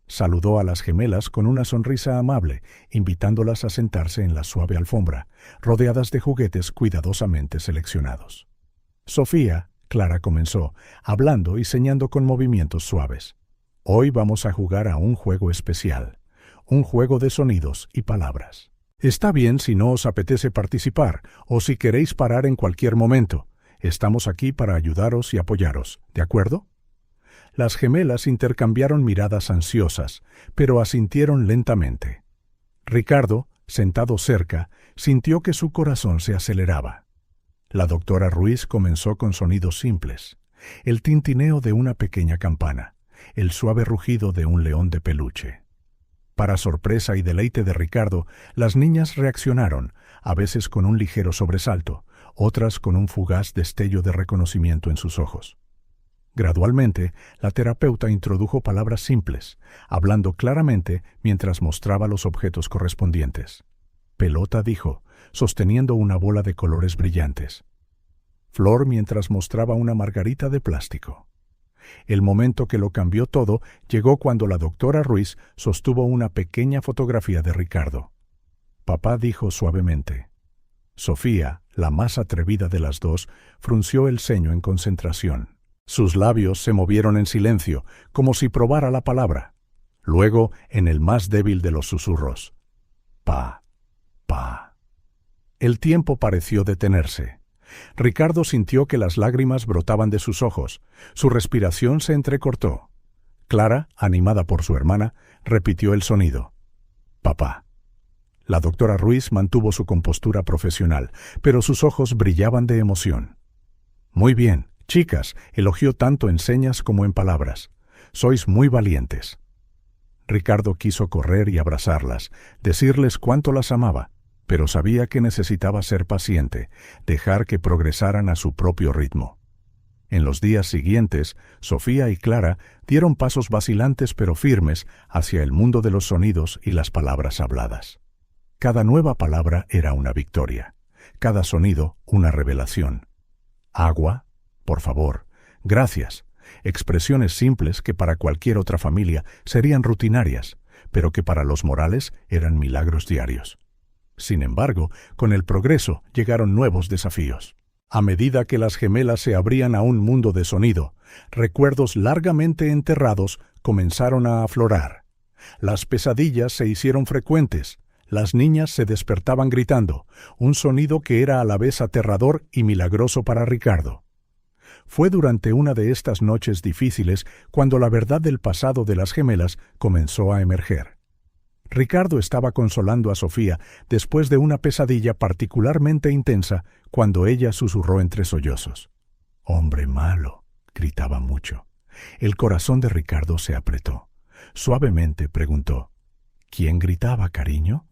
Saludó a las gemelas con una sonrisa amable, invitándolas a sentarse en la suave alfombra, rodeadas de juguetes cuidadosamente seleccionados. Sofía, Clara comenzó, hablando y señando con movimientos suaves. «Hoy vamos a jugar a un juego especial, un juego de sonidos y palabras. Está bien si no os apetece participar o si queréis parar en cualquier momento. Estamos aquí para ayudaros y apoyaros, ¿de acuerdo?» Las gemelas intercambiaron miradas ansiosas, pero asintieron lentamente. Ricardo, sentado cerca, sintió que su corazón se aceleraba. La doctora Ruiz comenzó con sonidos simples: el tintineo de una pequeña campana, el suave rugido de un león de peluche. Para sorpresa y deleite de Ricardo, las niñas reaccionaron, a veces con un ligero sobresalto, otras con un fugaz destello de reconocimiento en sus ojos. Gradualmente, la terapeuta introdujo palabras simples, hablando claramente mientras mostraba los objetos correspondientes. Pelota, dijo, sosteniendo una bola de colores brillantes. Flor mientras mostraba una margarita de plástico. El momento que lo cambió todo llegó cuando la doctora Ruiz sostuvo una pequeña fotografía de Ricardo. Papá dijo suavemente. Sofía, la más atrevida de las dos, frunció el ceño en concentración. Sus labios se movieron en silencio, como si probara la palabra. Luego, en el más débil de los susurros. Pa. El tiempo pareció detenerse. Ricardo sintió que las lágrimas brotaban de sus ojos. Su respiración se entrecortó. Clara, animada por su hermana, repitió el sonido. Papá. La doctora Ruiz mantuvo su compostura profesional, pero sus ojos brillaban de emoción. Muy bien, chicas, elogió tanto en señas como en palabras. Sois muy valientes. Ricardo quiso correr y abrazarlas, decirles cuánto las amaba, pero sabía que necesitaba ser paciente, dejar que progresaran a su propio ritmo. En los días siguientes, Sofía y Clara dieron pasos vacilantes pero firmes hacia el mundo de los sonidos y las palabras habladas. Cada nueva palabra era una victoria, cada sonido una revelación. Agua, por favor, gracias, expresiones simples que para cualquier otra familia serían rutinarias, pero que para los Morales eran milagros diarios. Sin embargo, con el progreso llegaron nuevos desafíos. A medida que las gemelas se abrían a un mundo de sonido, recuerdos largamente enterrados comenzaron a aflorar. Las pesadillas se hicieron frecuentes. Las niñas se despertaban gritando, un sonido que era a la vez aterrador y milagroso para Ricardo. Fue durante una de estas noches difíciles cuando la verdad del pasado de las gemelas comenzó a emerger. Ricardo estaba consolando a Sofía después de una pesadilla particularmente intensa cuando ella susurró entre sollozos. «Hombre malo», gritaba mucho. El corazón de Ricardo se apretó. Suavemente preguntó, «¿Quién gritaba, cariño?»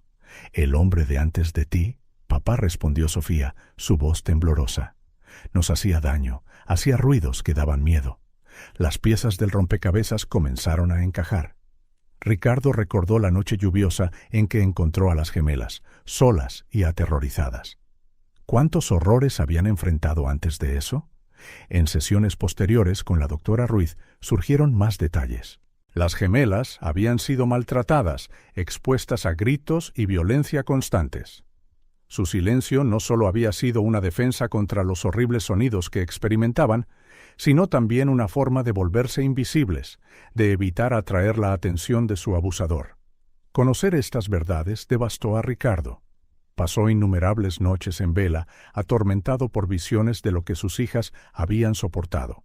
«El hombre de antes de ti», papá, respondió Sofía, su voz temblorosa. Nos hacía daño, hacía ruidos que daban miedo. Las piezas del rompecabezas comenzaron a encajar. Ricardo recordó la noche lluviosa en que encontró a las gemelas, solas y aterrorizadas. ¿Cuántos horrores habían enfrentado antes de eso? En sesiones posteriores con la doctora Ruiz surgieron más detalles. Las gemelas habían sido maltratadas, expuestas a gritos y violencia constantes. Su silencio no solo había sido una defensa contra los horribles sonidos que experimentaban, sino también una forma de volverse invisibles, de evitar atraer la atención de su abusador. Conocer estas verdades devastó a Ricardo. Pasó innumerables noches en vela, atormentado por visiones de lo que sus hijas habían soportado.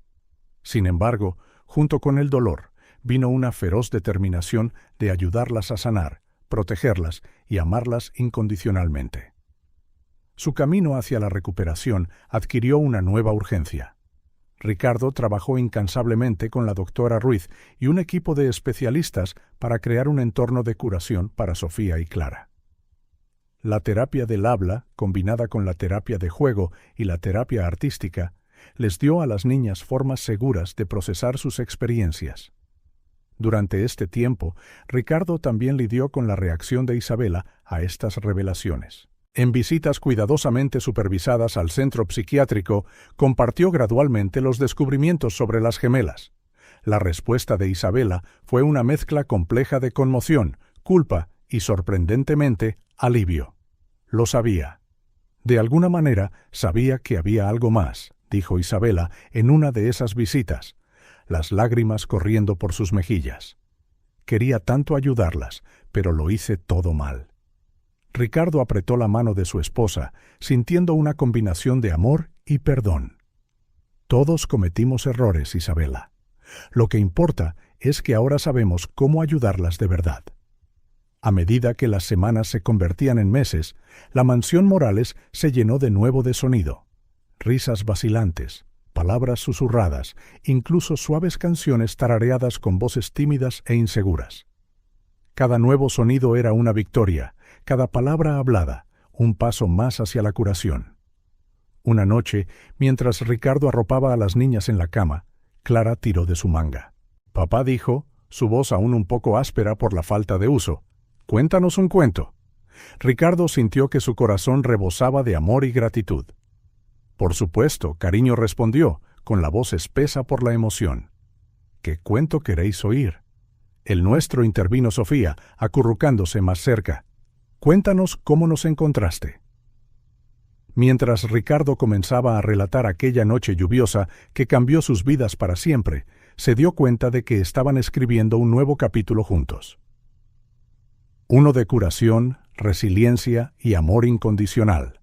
Sin embargo, junto con el dolor, vino una feroz determinación de ayudarlas a sanar, protegerlas y amarlas incondicionalmente. Su camino hacia la recuperación adquirió una nueva urgencia. Ricardo trabajó incansablemente con la doctora Ruiz y un equipo de especialistas para crear un entorno de curación para Sofía y Clara. La terapia del habla, combinada con la terapia de juego y la terapia artística, les dio a las niñas formas seguras de procesar sus experiencias. Durante este tiempo, Ricardo también lidió con la reacción de Isabela a estas revelaciones. En visitas cuidadosamente supervisadas al centro psiquiátrico, compartió gradualmente los descubrimientos sobre las gemelas. La respuesta de Isabela fue una mezcla compleja de conmoción, culpa y, sorprendentemente, alivio. Lo sabía. De alguna manera, sabía que había algo más, dijo Isabela en una de esas visitas, las lágrimas corriendo por sus mejillas. Quería tanto ayudarlas, pero lo hice todo mal. Ricardo apretó la mano de su esposa, sintiendo una combinación de amor y perdón. Todos cometimos errores, Isabela. Lo que importa es que ahora sabemos cómo ayudarlas de verdad. A medida que las semanas se convertían en meses, la mansión Morales se llenó de nuevo de sonido. Risas vacilantes, palabras susurradas, incluso suaves canciones tarareadas con voces tímidas e inseguras. Cada nuevo sonido era una victoria, cada palabra hablada, un paso más hacia la curación. Una noche, mientras Ricardo arropaba a las niñas en la cama, Clara tiró de su manga. Papá dijo, su voz aún un poco áspera por la falta de uso, «Cuéntanos un cuento». Ricardo sintió que su corazón rebosaba de amor y gratitud. Por supuesto, cariño, respondió, con la voz espesa por la emoción. ¿Qué cuento queréis oír? El nuestro, intervino Sofía, acurrucándose más cerca. Cuéntanos cómo nos encontraste. Mientras Ricardo comenzaba a relatar aquella noche lluviosa que cambió sus vidas para siempre, se dio cuenta de que estaban escribiendo un nuevo capítulo juntos. Uno de curación, resiliencia y amor incondicional.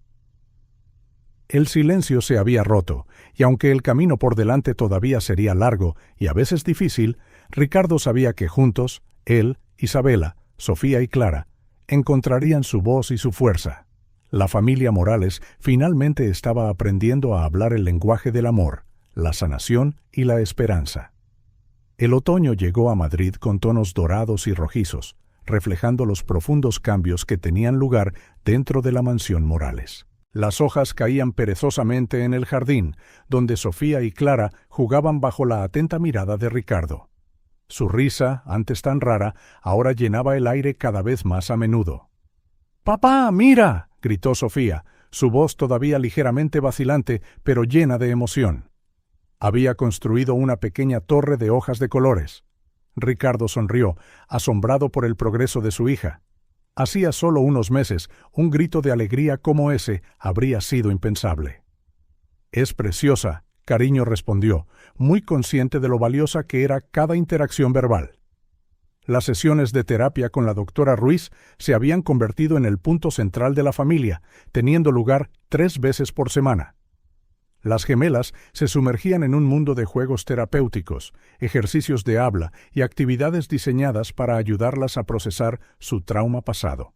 El silencio se había roto, y aunque el camino por delante todavía sería largo y a veces difícil, Ricardo sabía que juntos, él, Isabela, Sofía y Clara, encontrarían su voz y su fuerza. La familia Morales finalmente estaba aprendiendo a hablar el lenguaje del amor, la sanación y la esperanza. El otoño llegó a Madrid con tonos dorados y rojizos, reflejando los profundos cambios que tenían lugar dentro de la mansión Morales. Las hojas caían perezosamente en el jardín, donde Sofía y Clara jugaban bajo la atenta mirada de Ricardo. Su risa, antes tan rara, ahora llenaba el aire cada vez más a menudo. «¡Papá, mira!», gritó Sofía, su voz todavía ligeramente vacilante, pero llena de emoción. Había construido una pequeña torre de hojas de colores. Ricardo sonrió, asombrado por el progreso de su hija. Hacía solo unos meses, un grito de alegría como ese habría sido impensable. «Es preciosa», cariño respondió, muy consciente de lo valiosa que era cada interacción verbal. Las sesiones de terapia con la doctora Ruiz se habían convertido en el punto central de la familia, teniendo lugar 3 veces por semana. Las gemelas se sumergían en un mundo de juegos terapéuticos, ejercicios de habla y actividades diseñadas para ayudarlas a procesar su trauma pasado.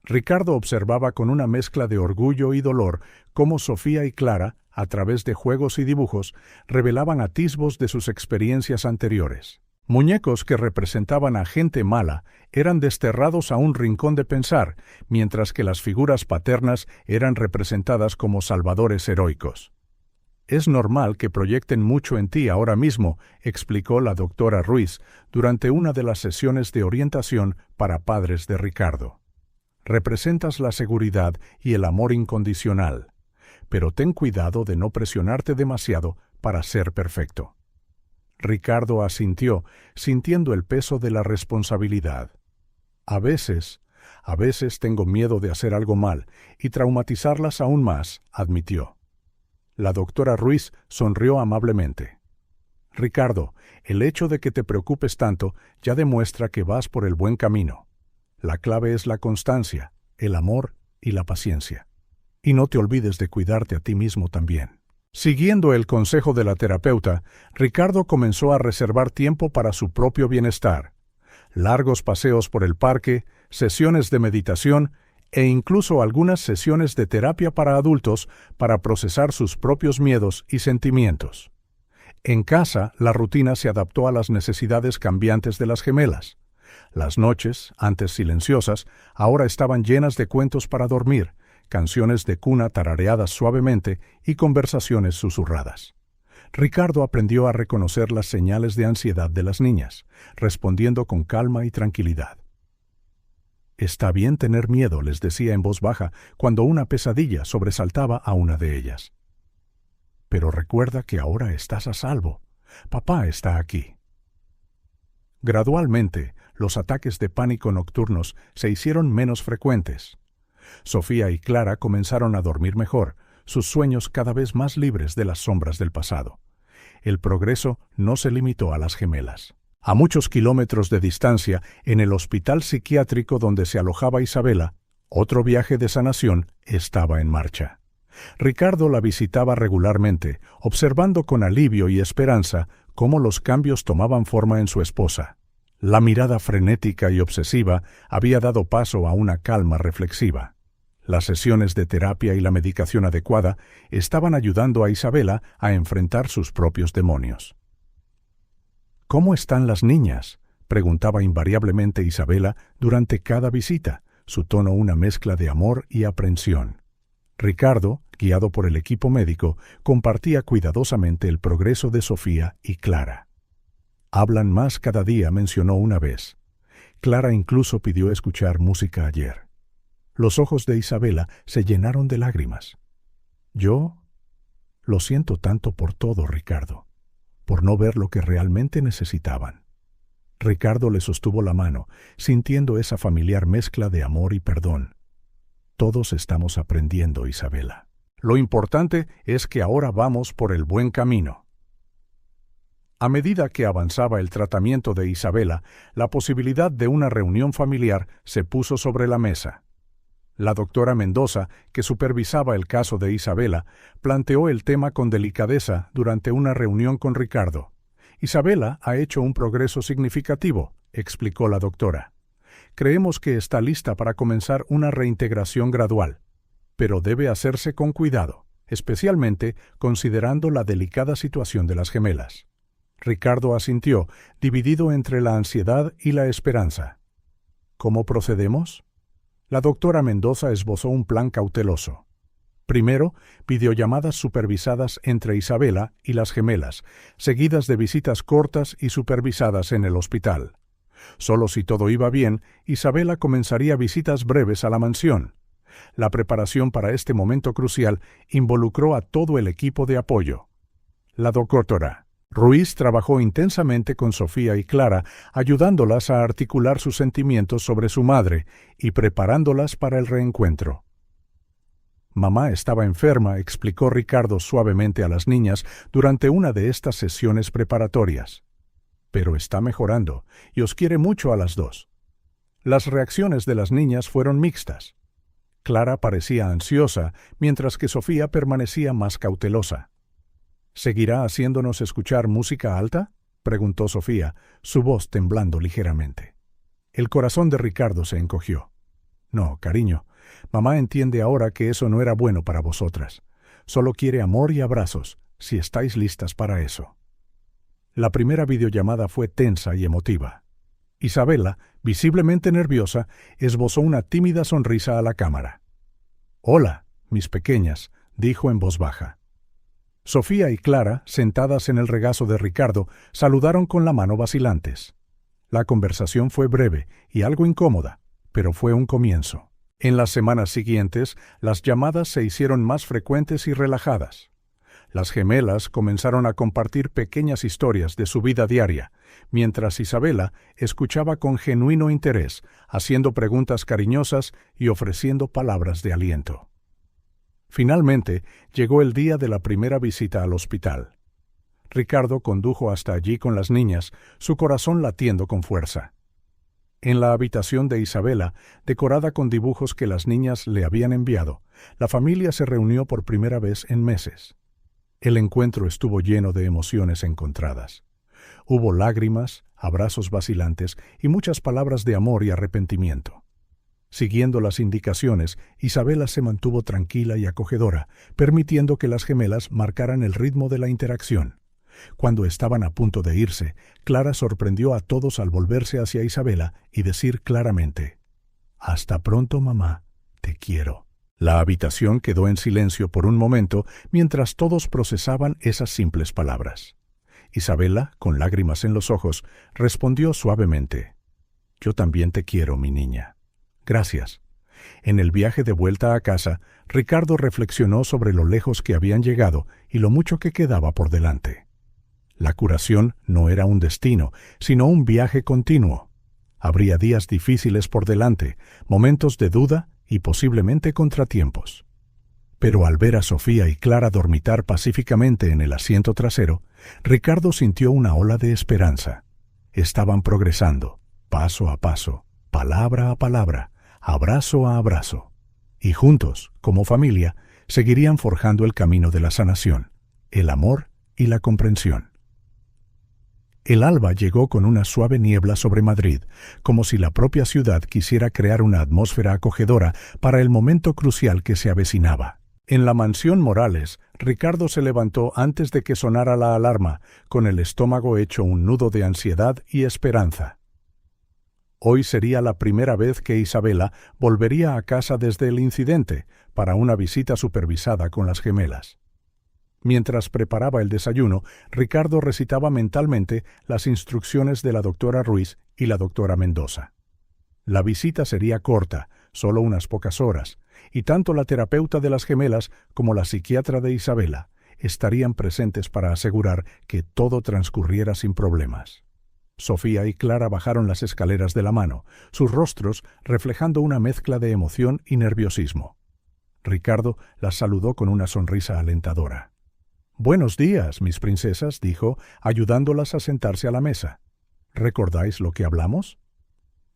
Ricardo observaba con una mezcla de orgullo y dolor cómo Sofía y Clara, a través de juegos y dibujos, revelaban atisbos de sus experiencias anteriores. Muñecos que representaban a gente mala eran desterrados a un rincón de pensar, mientras que las figuras paternas eran representadas como salvadores heroicos. «Es normal que proyecten mucho en ti ahora mismo», explicó la doctora Ruiz durante una de las sesiones de orientación para padres de Ricardo. «Representas la seguridad y el amor incondicional, pero ten cuidado de no presionarte demasiado para ser perfecto». Ricardo asintió, sintiendo el peso de la responsabilidad. A veces tengo miedo de hacer algo mal y traumatizarlas aún más», admitió. La doctora Ruiz sonrió amablemente. «Ricardo, el hecho de que te preocupes tanto ya demuestra que vas por el buen camino. La clave es la constancia, el amor y la paciencia. Y no te olvides de cuidarte a ti mismo también». Siguiendo el consejo de la terapeuta, Ricardo comenzó a reservar tiempo para su propio bienestar. Largos paseos por el parque, sesiones de meditación e incluso algunas sesiones de terapia para adultos para procesar sus propios miedos y sentimientos. En casa, la rutina se adaptó a las necesidades cambiantes de las gemelas. Las noches, antes silenciosas, ahora estaban llenas de cuentos para dormir, canciones de cuna tarareadas suavemente y conversaciones susurradas. Ricardo aprendió a reconocer las señales de ansiedad de las niñas, respondiendo con calma y tranquilidad. «Está bien tener miedo», les decía en voz baja cuando una pesadilla sobresaltaba a una de ellas. «Pero recuerda que ahora estás a salvo. Papá está aquí». Gradualmente, los ataques de pánico nocturnos se hicieron menos frecuentes. Sofía y Clara comenzaron a dormir mejor, sus sueños cada vez más libres de las sombras del pasado. El progreso no se limitó a las gemelas. A muchos kilómetros de distancia, en el hospital psiquiátrico donde se alojaba Isabela, otro viaje de sanación estaba en marcha. Ricardo la visitaba regularmente, observando con alivio y esperanza cómo los cambios tomaban forma en su esposa. La mirada frenética y obsesiva había dado paso a una calma reflexiva. Las sesiones de terapia y la medicación adecuada estaban ayudando a Isabela a enfrentar sus propios demonios. «¿Cómo están las niñas?», preguntaba invariablemente Isabela durante cada visita, su tono una mezcla de amor y aprensión. Ricardo, guiado por el equipo médico, compartía cuidadosamente el progreso de Sofía y Clara. «Hablan más cada día», mencionó una vez. Clara incluso pidió escuchar música ayer. Los ojos de Isabela se llenaron de lágrimas. Yo lo siento tanto por todo, Ricardo, por no ver lo que realmente necesitaban. Ricardo le sostuvo la mano, sintiendo esa familiar mezcla de amor y perdón. Todos estamos aprendiendo, Isabela. Lo importante es que ahora vamos por el buen camino. A medida que avanzaba el tratamiento de Isabela, la posibilidad de una reunión familiar se puso sobre la mesa. La doctora Mendoza, que supervisaba el caso de Isabela, planteó el tema con delicadeza durante una reunión con Ricardo. Isabela ha hecho un progreso significativo, explicó la doctora. Creemos que está lista para comenzar una reintegración gradual, pero debe hacerse con cuidado, especialmente considerando la delicada situación de las gemelas. Ricardo asintió, dividido entre la ansiedad y la esperanza. ¿Cómo procedemos? La doctora Mendoza esbozó un plan cauteloso. Primero, videollamadas supervisadas entre Isabela y las gemelas, seguidas de visitas cortas y supervisadas en el hospital. Solo si todo iba bien, Isabela comenzaría visitas breves a la mansión. La preparación para este momento crucial involucró a todo el equipo de apoyo. La doctora Ruiz trabajó intensamente con Sofía y Clara, ayudándolas a articular sus sentimientos sobre su madre y preparándolas para el reencuentro. Mamá estaba enferma, explicó Ricardo suavemente a las niñas durante una de estas sesiones preparatorias. Pero está mejorando y os quiere mucho a las dos. Las reacciones de las niñas fueron mixtas. Clara parecía ansiosa, mientras que Sofía permanecía más cautelosa. ¿Seguirá haciéndonos escuchar música alta?, preguntó Sofía, su voz temblando ligeramente. El corazón de Ricardo se encogió. No, cariño, mamá entiende ahora que eso no era bueno para vosotras. Solo quiere amor y abrazos, si estáis listas para eso. La primera videollamada fue tensa y emotiva. Isabela, visiblemente nerviosa, esbozó una tímida sonrisa a la cámara. «Hola, mis pequeñas», dijo en voz baja. Sofía y Clara, sentadas en el regazo de Ricardo, saludaron con la mano vacilantes. La conversación fue breve y algo incómoda, pero fue un comienzo. En las semanas siguientes, las llamadas se hicieron más frecuentes y relajadas. Las gemelas comenzaron a compartir pequeñas historias de su vida diaria, mientras Isabela escuchaba con genuino interés, haciendo preguntas cariñosas y ofreciendo palabras de aliento. Finalmente, llegó el día de la primera visita al hospital. Ricardo condujo hasta allí con las niñas, su corazón latiendo con fuerza. En la habitación de Isabela, decorada con dibujos que las niñas le habían enviado, la familia se reunió por primera vez en meses. El encuentro estuvo lleno de emociones encontradas. Hubo lágrimas, abrazos vacilantes y muchas palabras de amor y arrepentimiento. Siguiendo las indicaciones, Isabela se mantuvo tranquila y acogedora, permitiendo que las gemelas marcaran el ritmo de la interacción. Cuando estaban a punto de irse, Clara sorprendió a todos al volverse hacia Isabela y decir claramente: «Hasta pronto, mamá, te quiero». La habitación quedó en silencio por un momento mientras todos procesaban esas simples palabras. Isabela, con lágrimas en los ojos, respondió suavemente: «Yo también te quiero, mi niña. Gracias». En el viaje de vuelta a casa, Ricardo reflexionó sobre lo lejos que habían llegado y lo mucho que quedaba por delante. La curación no era un destino, sino un viaje continuo. Habría días difíciles por delante, momentos de duda y posiblemente contratiempos. Pero al ver a Sofía y Clara dormitar pacíficamente en el asiento trasero, Ricardo sintió una ola de esperanza. Estaban progresando, paso a paso, palabra a palabra, abrazo a abrazo. Y juntos, como familia, seguirían forjando el camino de la sanación, el amor y la comprensión. El alba llegó con una suave niebla sobre Madrid, como si la propia ciudad quisiera crear una atmósfera acogedora para el momento crucial que se avecinaba. En la mansión Morales, Ricardo se levantó antes de que sonara la alarma, con el estómago hecho un nudo de ansiedad y esperanza. Hoy sería la primera vez que Isabela volvería a casa desde el incidente, para una visita supervisada con las gemelas. Mientras preparaba el desayuno, Ricardo recitaba mentalmente las instrucciones de la doctora Ruiz y la doctora Mendoza. La visita sería corta, solo unas pocas horas, y tanto la terapeuta de las gemelas como la psiquiatra de Isabela estarían presentes para asegurar que todo transcurriera sin problemas. Sofía y Clara bajaron las escaleras de la mano, sus rostros reflejando una mezcla de emoción y nerviosismo. Ricardo las saludó con una sonrisa alentadora. «Buenos días, mis princesas», dijo, ayudándolas a sentarse a la mesa. «¿Recordáis lo que hablamos?»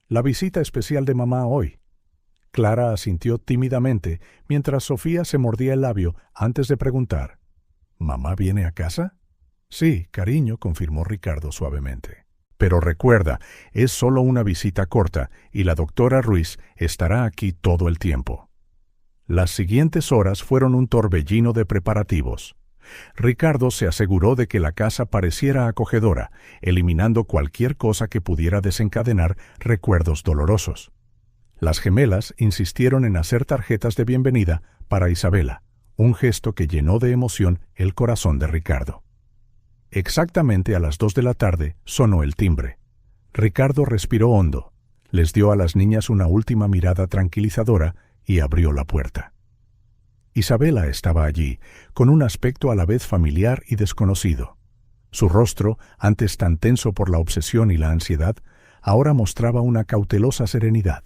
«La visita especial de mamá hoy». Clara asintió tímidamente, mientras Sofía se mordía el labio antes de preguntar. «¿Mamá viene a casa?» «Sí, cariño», confirmó Ricardo suavemente. «Pero recuerda, es solo una visita corta y la doctora Ruiz estará aquí todo el tiempo». Las siguientes horas fueron un torbellino de preparativos. Ricardo se aseguró de que la casa pareciera acogedora, eliminando cualquier cosa que pudiera desencadenar recuerdos dolorosos. Las gemelas insistieron en hacer tarjetas de bienvenida para Isabela, un gesto que llenó de emoción el corazón de Ricardo. Exactamente a las 2 de la tarde sonó el timbre. Ricardo respiró hondo, les dio a las niñas una última mirada tranquilizadora y abrió la puerta. Isabela estaba allí, con un aspecto a la vez familiar y desconocido. Su rostro, antes tan tenso por la obsesión y la ansiedad, ahora mostraba una cautelosa serenidad.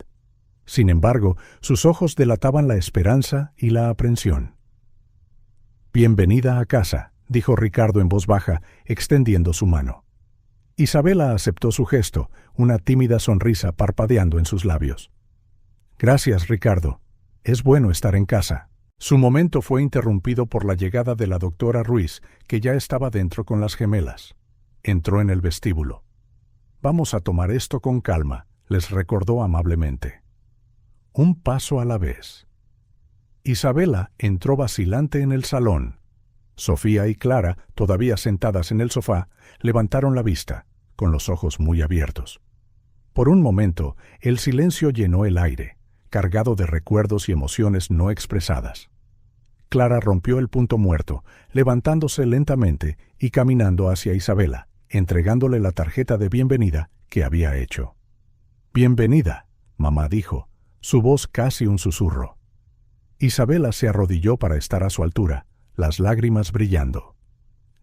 Sin embargo, sus ojos delataban la esperanza y la aprensión. «Bienvenida a casa», dijo Ricardo en voz baja, extendiendo su mano. Isabela aceptó su gesto, una tímida sonrisa parpadeando en sus labios. «Gracias, Ricardo. Es bueno estar en casa». Su momento fue interrumpido por la llegada de la doctora Ruiz, que ya estaba dentro con las gemelas. Entró en el vestíbulo. «Vamos a tomar esto con calma», les recordó amablemente. Un paso a la vez. Isabela entró vacilante en el salón. Sofía y Clara, todavía sentadas en el sofá, levantaron la vista, con los ojos muy abiertos. Por un momento, el silencio llenó el aire, cargado de recuerdos y emociones no expresadas. Clara rompió el punto muerto, levantándose lentamente y caminando hacia Isabela, entregándole la tarjeta de bienvenida que había hecho. «Bienvenida», mamá dijo, su voz casi un susurro. Isabela se arrodilló para estar a su altura, las lágrimas brillando.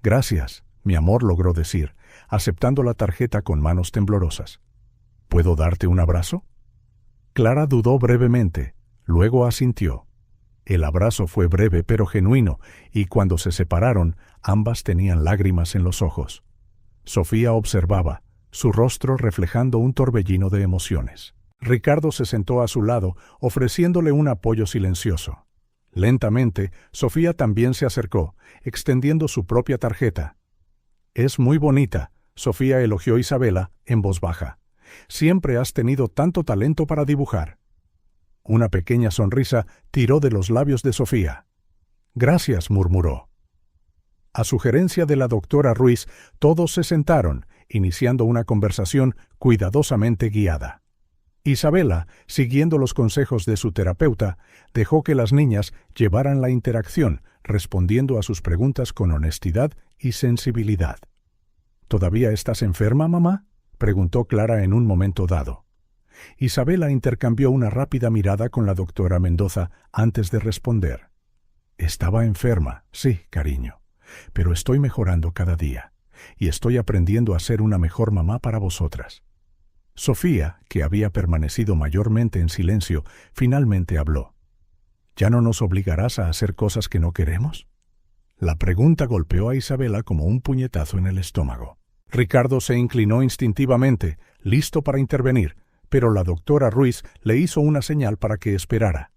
«Gracias», mi amor logró decir, aceptando la tarjeta con manos temblorosas. «¿Puedo darte un abrazo?» Clara dudó brevemente, luego asintió. El abrazo fue breve pero genuino, y cuando se separaron, ambas tenían lágrimas en los ojos. Sofía observaba, su rostro reflejando un torbellino de emociones. Ricardo se sentó a su lado, ofreciéndole un apoyo silencioso. Lentamente, Sofía también se acercó, extendiendo su propia tarjeta. «Es muy bonita», Sofía elogió a Isabela en voz baja. «Siempre has tenido tanto talento para dibujar». Una pequeña sonrisa tiró de los labios de Sofía. «Gracias», murmuró. A sugerencia de la doctora Ruiz, todos se sentaron, iniciando una conversación cuidadosamente guiada. Isabela, siguiendo los consejos de su terapeuta, dejó que las niñas llevaran la interacción, respondiendo a sus preguntas con honestidad y sensibilidad. «¿Todavía estás enferma, mamá?», preguntó Clara en un momento dado. Isabela intercambió una rápida mirada con la doctora Mendoza antes de responder. «Estaba enferma, sí, cariño, pero estoy mejorando cada día, y estoy aprendiendo a ser una mejor mamá para vosotras». Sofía, que había permanecido mayormente en silencio, finalmente habló. «¿Ya no nos obligarás a hacer cosas que no queremos?». La pregunta golpeó a Isabela como un puñetazo en el estómago. Ricardo se inclinó instintivamente, listo para intervenir, pero la doctora Ruiz le hizo una señal para que esperara.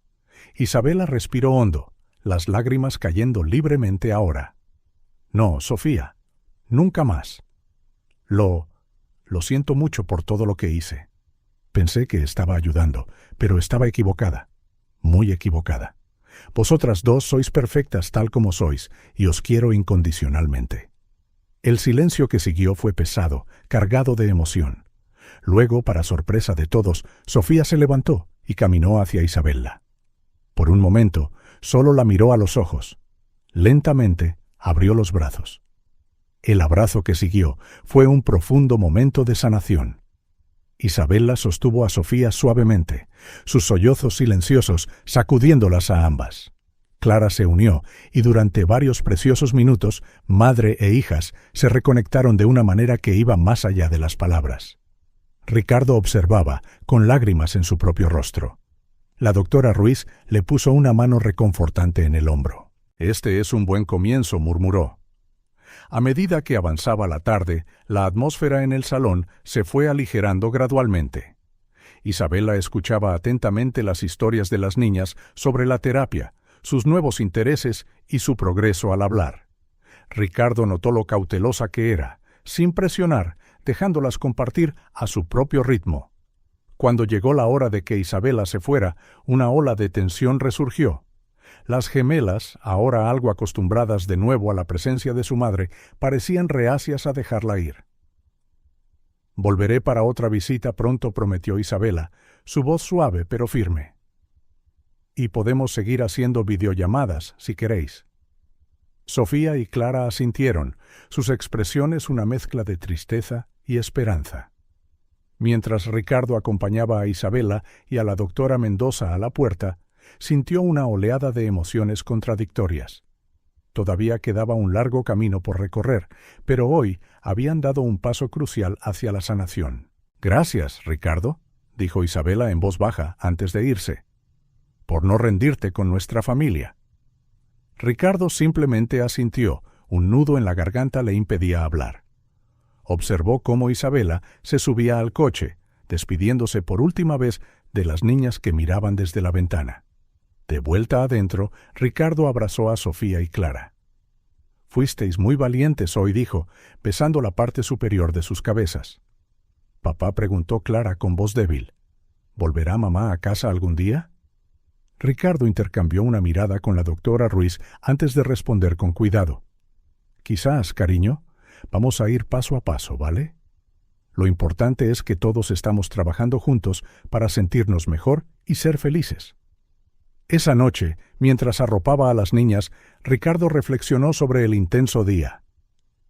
Isabela respiró hondo, las lágrimas cayendo libremente ahora. «No, Sofía, nunca más. Lo siento mucho por todo lo que hice. Pensé que estaba ayudando, pero estaba equivocada, muy equivocada. Vosotras dos sois perfectas tal como sois, y os quiero incondicionalmente». El silencio que siguió fue pesado, cargado de emoción. Luego, para sorpresa de todos, Sofía se levantó y caminó hacia Isabela. Por un momento, solo la miró a los ojos. Lentamente, abrió los brazos. El abrazo que siguió fue un profundo momento de sanación. Isabela sostuvo a Sofía suavemente, sus sollozos silenciosos sacudiéndolas a ambas. Clara se unió y durante varios preciosos minutos, madre e hijas se reconectaron de una manera que iba más allá de las palabras. Ricardo observaba, con lágrimas en su propio rostro. La doctora Ruiz le puso una mano reconfortante en el hombro. «Este es un buen comienzo», murmuró. A medida que avanzaba la tarde, la atmósfera en el salón se fue aligerando gradualmente. Isabela escuchaba atentamente las historias de las niñas sobre la terapia, sus nuevos intereses y su progreso al hablar. Ricardo notó lo cautelosa que era, sin presionar, dejándolas compartir a su propio ritmo. Cuando llegó la hora de que Isabela se fuera, una ola de tensión resurgió. Las gemelas, ahora algo acostumbradas de nuevo a la presencia de su madre, parecían reacias a dejarla ir. «Volveré para otra visita pronto», prometió Isabela, su voz suave pero firme. «Y podemos seguir haciendo videollamadas, si queréis». Sofía y Clara asintieron, sus expresiones una mezcla de tristeza y esperanza. Mientras Ricardo acompañaba a Isabela y a la doctora Mendoza a la puerta, sintió una oleada de emociones contradictorias. Todavía quedaba un largo camino por recorrer, pero hoy habían dado un paso crucial hacia la sanación. «Gracias, Ricardo», dijo Isabela en voz baja antes de irse, «por no rendirte con nuestra familia». Ricardo simplemente asintió, un nudo en la garganta le impedía hablar. Observó cómo Isabela se subía al coche, despidiéndose por última vez de las niñas que miraban desde la ventana. De vuelta adentro, Ricardo abrazó a Sofía y Clara. «Fuisteis muy valientes hoy», dijo, besando la parte superior de sus cabezas. «Papá», preguntó Clara con voz débil, «¿volverá mamá a casa algún día?» Ricardo intercambió una mirada con la doctora Ruiz antes de responder con cuidado. «Quizás, cariño, vamos a ir paso a paso, ¿vale? Lo importante es que todos estamos trabajando juntos para sentirnos mejor y ser felices». Esa noche, mientras arropaba a las niñas, Ricardo reflexionó sobre el intenso día.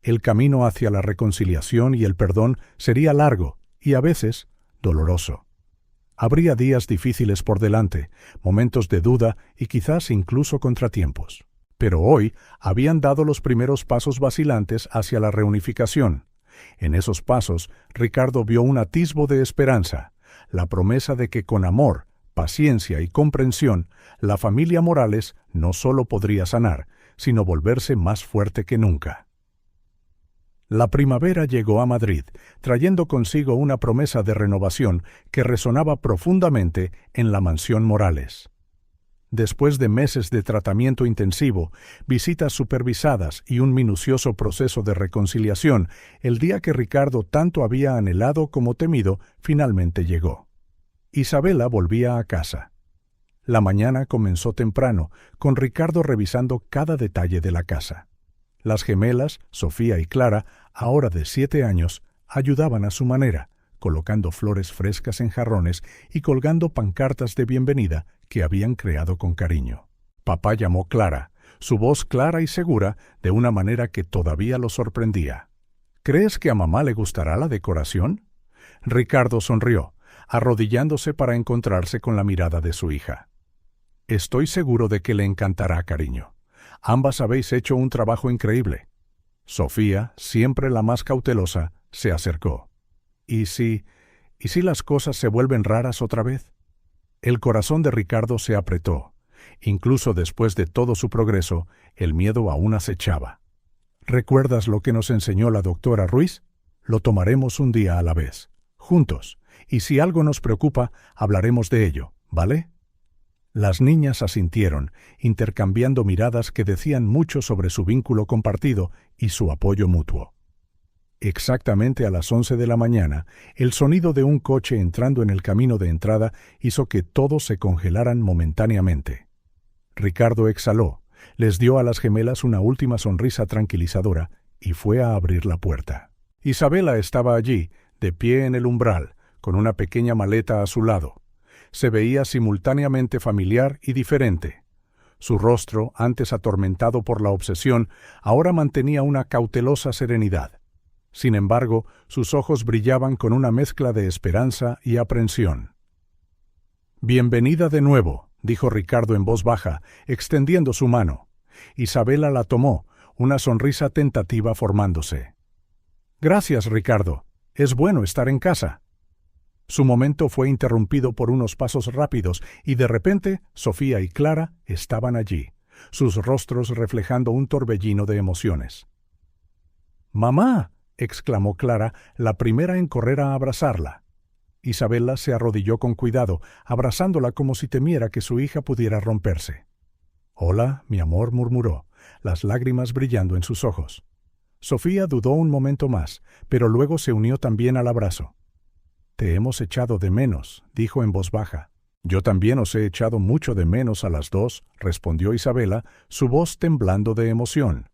El camino hacia la reconciliación y el perdón sería largo y a veces doloroso. Habría días difíciles por delante, momentos de duda y quizás incluso contratiempos. Pero hoy habían dado los primeros pasos vacilantes hacia la reunificación. En esos pasos, Ricardo vio un atisbo de esperanza, la promesa de que con amor, paciencia y comprensión, la familia Morales no solo podría sanar, sino volverse más fuerte que nunca. La primavera llegó a Madrid, trayendo consigo una promesa de renovación que resonaba profundamente en la mansión Morales. Después de meses de tratamiento intensivo, visitas supervisadas y un minucioso proceso de reconciliación, el día que Ricardo tanto había anhelado como temido finalmente llegó. Isabela volvía a casa. La mañana comenzó temprano, con Ricardo revisando cada detalle de la casa. Las gemelas, Sofía y Clara, ahora de 7 años, ayudaban a su manera, colocando flores frescas en jarrones y colgando pancartas de bienvenida que habían creado con cariño. Papá llamó Clara, su voz clara y segura, de una manera que todavía lo sorprendía. «¿Crees que a mamá le gustará la decoración?» Ricardo sonrió, arrodillándose para encontrarse con la mirada de su hija. «Estoy seguro de que le encantará, cariño. Ambas habéis hecho un trabajo increíble». Sofía, siempre la más cautelosa, se acercó. ¿Y si las cosas se vuelven raras otra vez? El corazón de Ricardo se apretó. Incluso después de todo su progreso, el miedo aún acechaba. ¿Recuerdas lo que nos enseñó la doctora Ruiz? Lo tomaremos un día a la vez, juntos, y si algo nos preocupa, hablaremos de ello, ¿vale? Las niñas asintieron, intercambiando miradas que decían mucho sobre su vínculo compartido y su apoyo mutuo. Exactamente a las 11 de la mañana, el sonido de un coche entrando en el camino de entrada hizo que todos se congelaran momentáneamente. Ricardo exhaló, les dio a las gemelas una última sonrisa tranquilizadora y fue a abrir la puerta. Isabela estaba allí, de pie en el umbral, con una pequeña maleta a su lado. Se veía simultáneamente familiar y diferente. Su rostro, antes atormentado por la obsesión, ahora mantenía una cautelosa serenidad. Sin embargo, sus ojos brillaban con una mezcla de esperanza y aprensión. «Bienvenida de nuevo», dijo Ricardo en voz baja, extendiendo su mano. Isabela la tomó, una sonrisa tentativa formándose. «Gracias, Ricardo. Es bueno estar en casa». Su momento fue interrumpido por unos pasos rápidos y de repente Sofía y Clara estaban allí, sus rostros reflejando un torbellino de emociones. «¡Mamá!», exclamó Clara, la primera en correr a abrazarla. Isabela se arrodilló con cuidado, abrazándola como si temiera que su hija pudiera romperse. «Hola, mi amor», murmuró, las lágrimas brillando en sus ojos. Sofía dudó un momento más, pero luego se unió también al abrazo. «Te hemos echado de menos», dijo en voz baja. «Yo también os he echado mucho de menos a las dos», respondió Isabela, su voz temblando de emoción.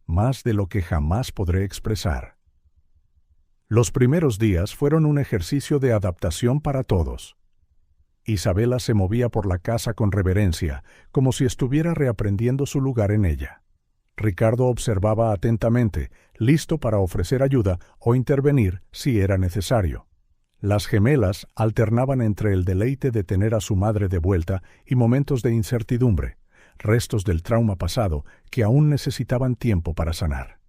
«Más de lo que jamás podré expresar». Los primeros días fueron un ejercicio de adaptación para todos. Isabela se movía por la casa con reverencia, como si estuviera reaprendiendo su lugar en ella. Ricardo observaba atentamente, listo para ofrecer ayuda o intervenir si era necesario. Las gemelas alternaban entre el deleite de tener a su madre de vuelta y momentos de incertidumbre, restos del trauma pasado que aún necesitaban tiempo para sanar.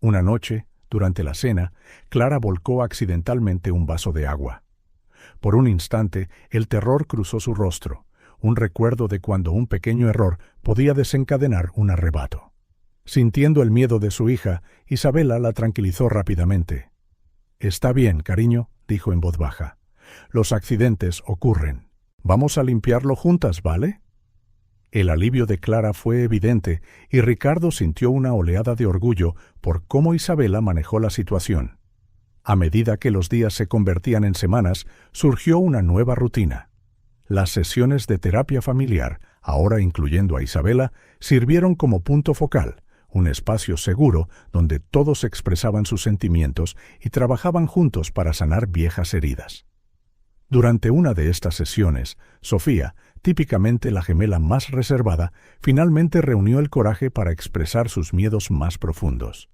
Una noche, durante la cena, Clara volcó accidentalmente un vaso de agua. Por un instante, el terror cruzó su rostro, un recuerdo de cuando un pequeño error podía desencadenar un arrebato. Sintiendo el miedo de su hija, Isabela la tranquilizó rápidamente. «Está bien, cariño», dijo en voz baja. «Los accidentes ocurren. Vamos a limpiarlo juntas, ¿vale?» El alivio de Clara fue evidente y Ricardo sintió una oleada de orgullo por cómo Isabela manejó la situación. A medida que los días se convertían en semanas, surgió una nueva rutina. Las sesiones de terapia familiar, ahora incluyendo a Isabela, sirvieron como punto focal, un espacio seguro donde todos expresaban sus sentimientos y trabajaban juntos para sanar viejas heridas. Durante una de estas sesiones, Sofía, típicamente la gemela más reservada, finalmente reunió el coraje para expresar sus miedos más profundos.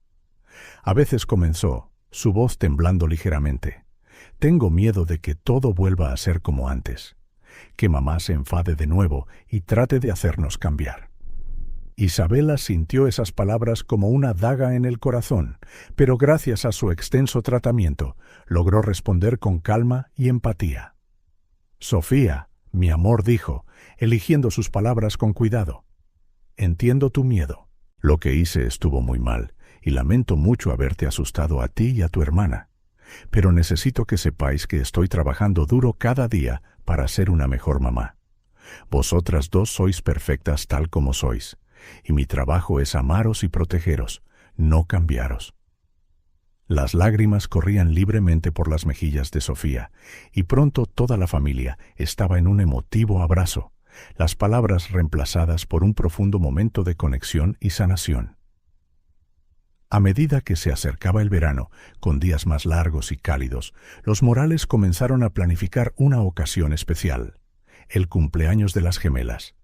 A veces comenzó, su voz temblando ligeramente. «Tengo miedo de que todo vuelva a ser como antes, que mamá se enfade de nuevo y trate de hacernos cambiar». Isabela sintió esas palabras como una daga en el corazón, pero gracias a su extenso tratamiento, logró responder con calma y empatía. «Sofía, mi amor», dijo, eligiendo sus palabras con cuidado. «Entiendo tu miedo. Lo que hice estuvo muy mal, y lamento mucho haberte asustado a ti y a tu hermana. Pero necesito que sepáis que estoy trabajando duro cada día para ser una mejor mamá. Vosotras dos sois perfectas tal como sois, y mi trabajo es amaros y protegeros, no cambiaros». Las lágrimas corrían libremente por las mejillas de Sofía, y pronto toda la familia estaba en un emotivo abrazo, las palabras reemplazadas por un profundo momento de conexión y sanación. A medida que se acercaba el verano, con días más largos y cálidos, los Morales comenzaron a planificar una ocasión especial: el cumpleaños de las gemelas.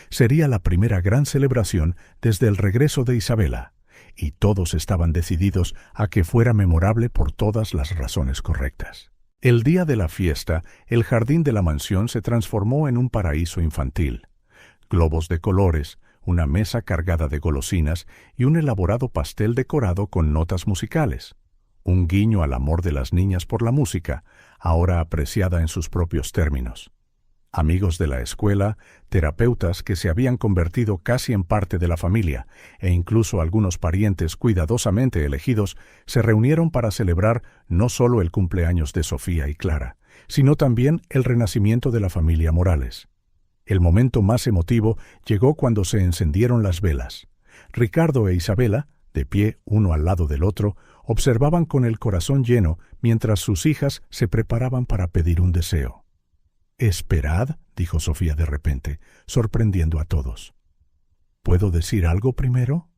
Sería la primera gran celebración desde el regreso de Isabela, y todos estaban decididos a que fuera memorable por todas las razones correctas. El día de la fiesta, el jardín de la mansión se transformó en un paraíso infantil. Globos de colores, una mesa cargada de golosinas y un elaborado pastel decorado con notas musicales. Un guiño al amor de las niñas por la música, ahora apreciada en sus propios términos. Amigos de la escuela, terapeutas que se habían convertido casi en parte de la familia, e incluso algunos parientes cuidadosamente elegidos, se reunieron para celebrar no solo el cumpleaños de Sofía y Clara, sino también el renacimiento de la familia Morales. El momento más emotivo llegó cuando se encendieron las velas. Ricardo e Isabela, de pie uno al lado del otro, observaban con el corazón lleno mientras sus hijas se preparaban para pedir un deseo. «Esperad», dijo Sofía de repente, sorprendiendo a todos. «¿Puedo decir algo primero?»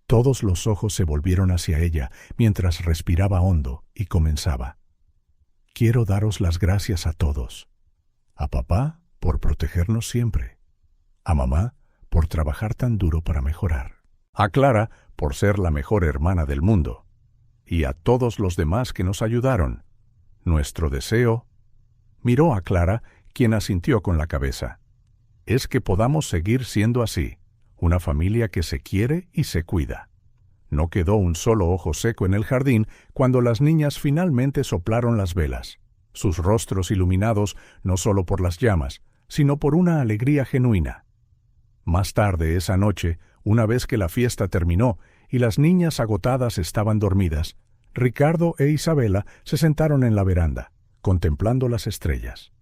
Todos los ojos se volvieron hacia ella mientras respiraba hondo y comenzaba. «Quiero daros las gracias a todos. A papá por protegernos siempre. A mamá por trabajar tan duro para mejorar. A Clara por ser la mejor hermana del mundo. y a todos los demás que nos ayudaron. Nuestro deseo, miró a Clara, quien asintió con la cabeza, es que podamos seguir siendo así, una familia que se quiere y se cuida. No quedó un solo ojo seco en el jardín cuando las niñas finalmente soplaron las velas, sus rostros iluminados no solo por las llamas, sino por una alegría genuina. Más tarde esa noche, una vez que la fiesta terminó y las niñas agotadas estaban dormidas, Ricardo e Isabela se sentaron en la veranda, contemplando las estrellas.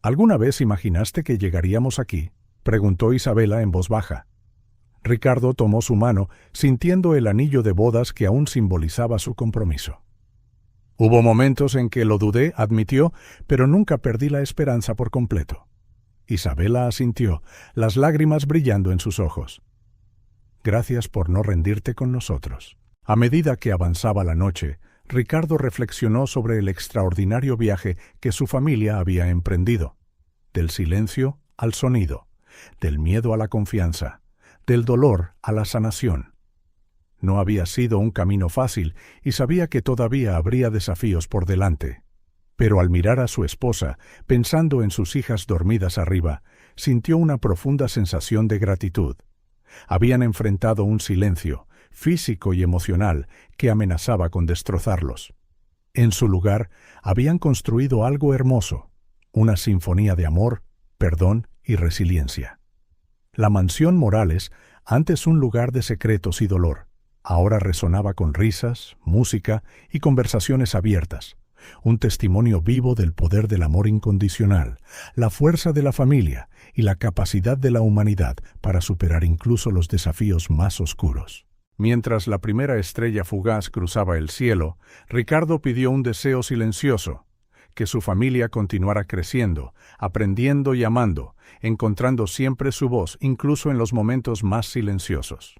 ¿Alguna vez imaginaste que llegaríamos aquí?, preguntó Isabela en voz baja. Ricardo tomó su mano, sintiendo el anillo de bodas que aún simbolizaba su compromiso. Hubo momentos en que lo dudé, admitió, pero nunca perdí la esperanza por completo. Isabela asintió, las lágrimas brillando en sus ojos. Gracias por no rendirte con nosotros. A medida que avanzaba la noche, Ricardo reflexionó sobre el extraordinario viaje que su familia había emprendido. Del silencio al sonido, del miedo a la confianza, del dolor a la sanación. No había sido un camino fácil y sabía que todavía habría desafíos por delante. Pero al mirar a su esposa, pensando en sus hijas dormidas arriba, sintió una profunda sensación de gratitud. Habían enfrentado un silencio, físico y emocional, que amenazaba con destrozarlos. En su lugar, habían construido algo hermoso, una sinfonía de amor, perdón y resiliencia. La mansión Morales, antes un lugar de secretos y dolor, ahora resonaba con risas, música y conversaciones abiertas, un testimonio vivo del poder del amor incondicional, la fuerza de la familia y la capacidad de la humanidad para superar incluso los desafíos más oscuros. Mientras la primera estrella fugaz cruzaba el cielo, Ricardo pidió un deseo silencioso: que su familia continuara creciendo, aprendiendo y amando, encontrando siempre su voz incluso en los momentos más silenciosos.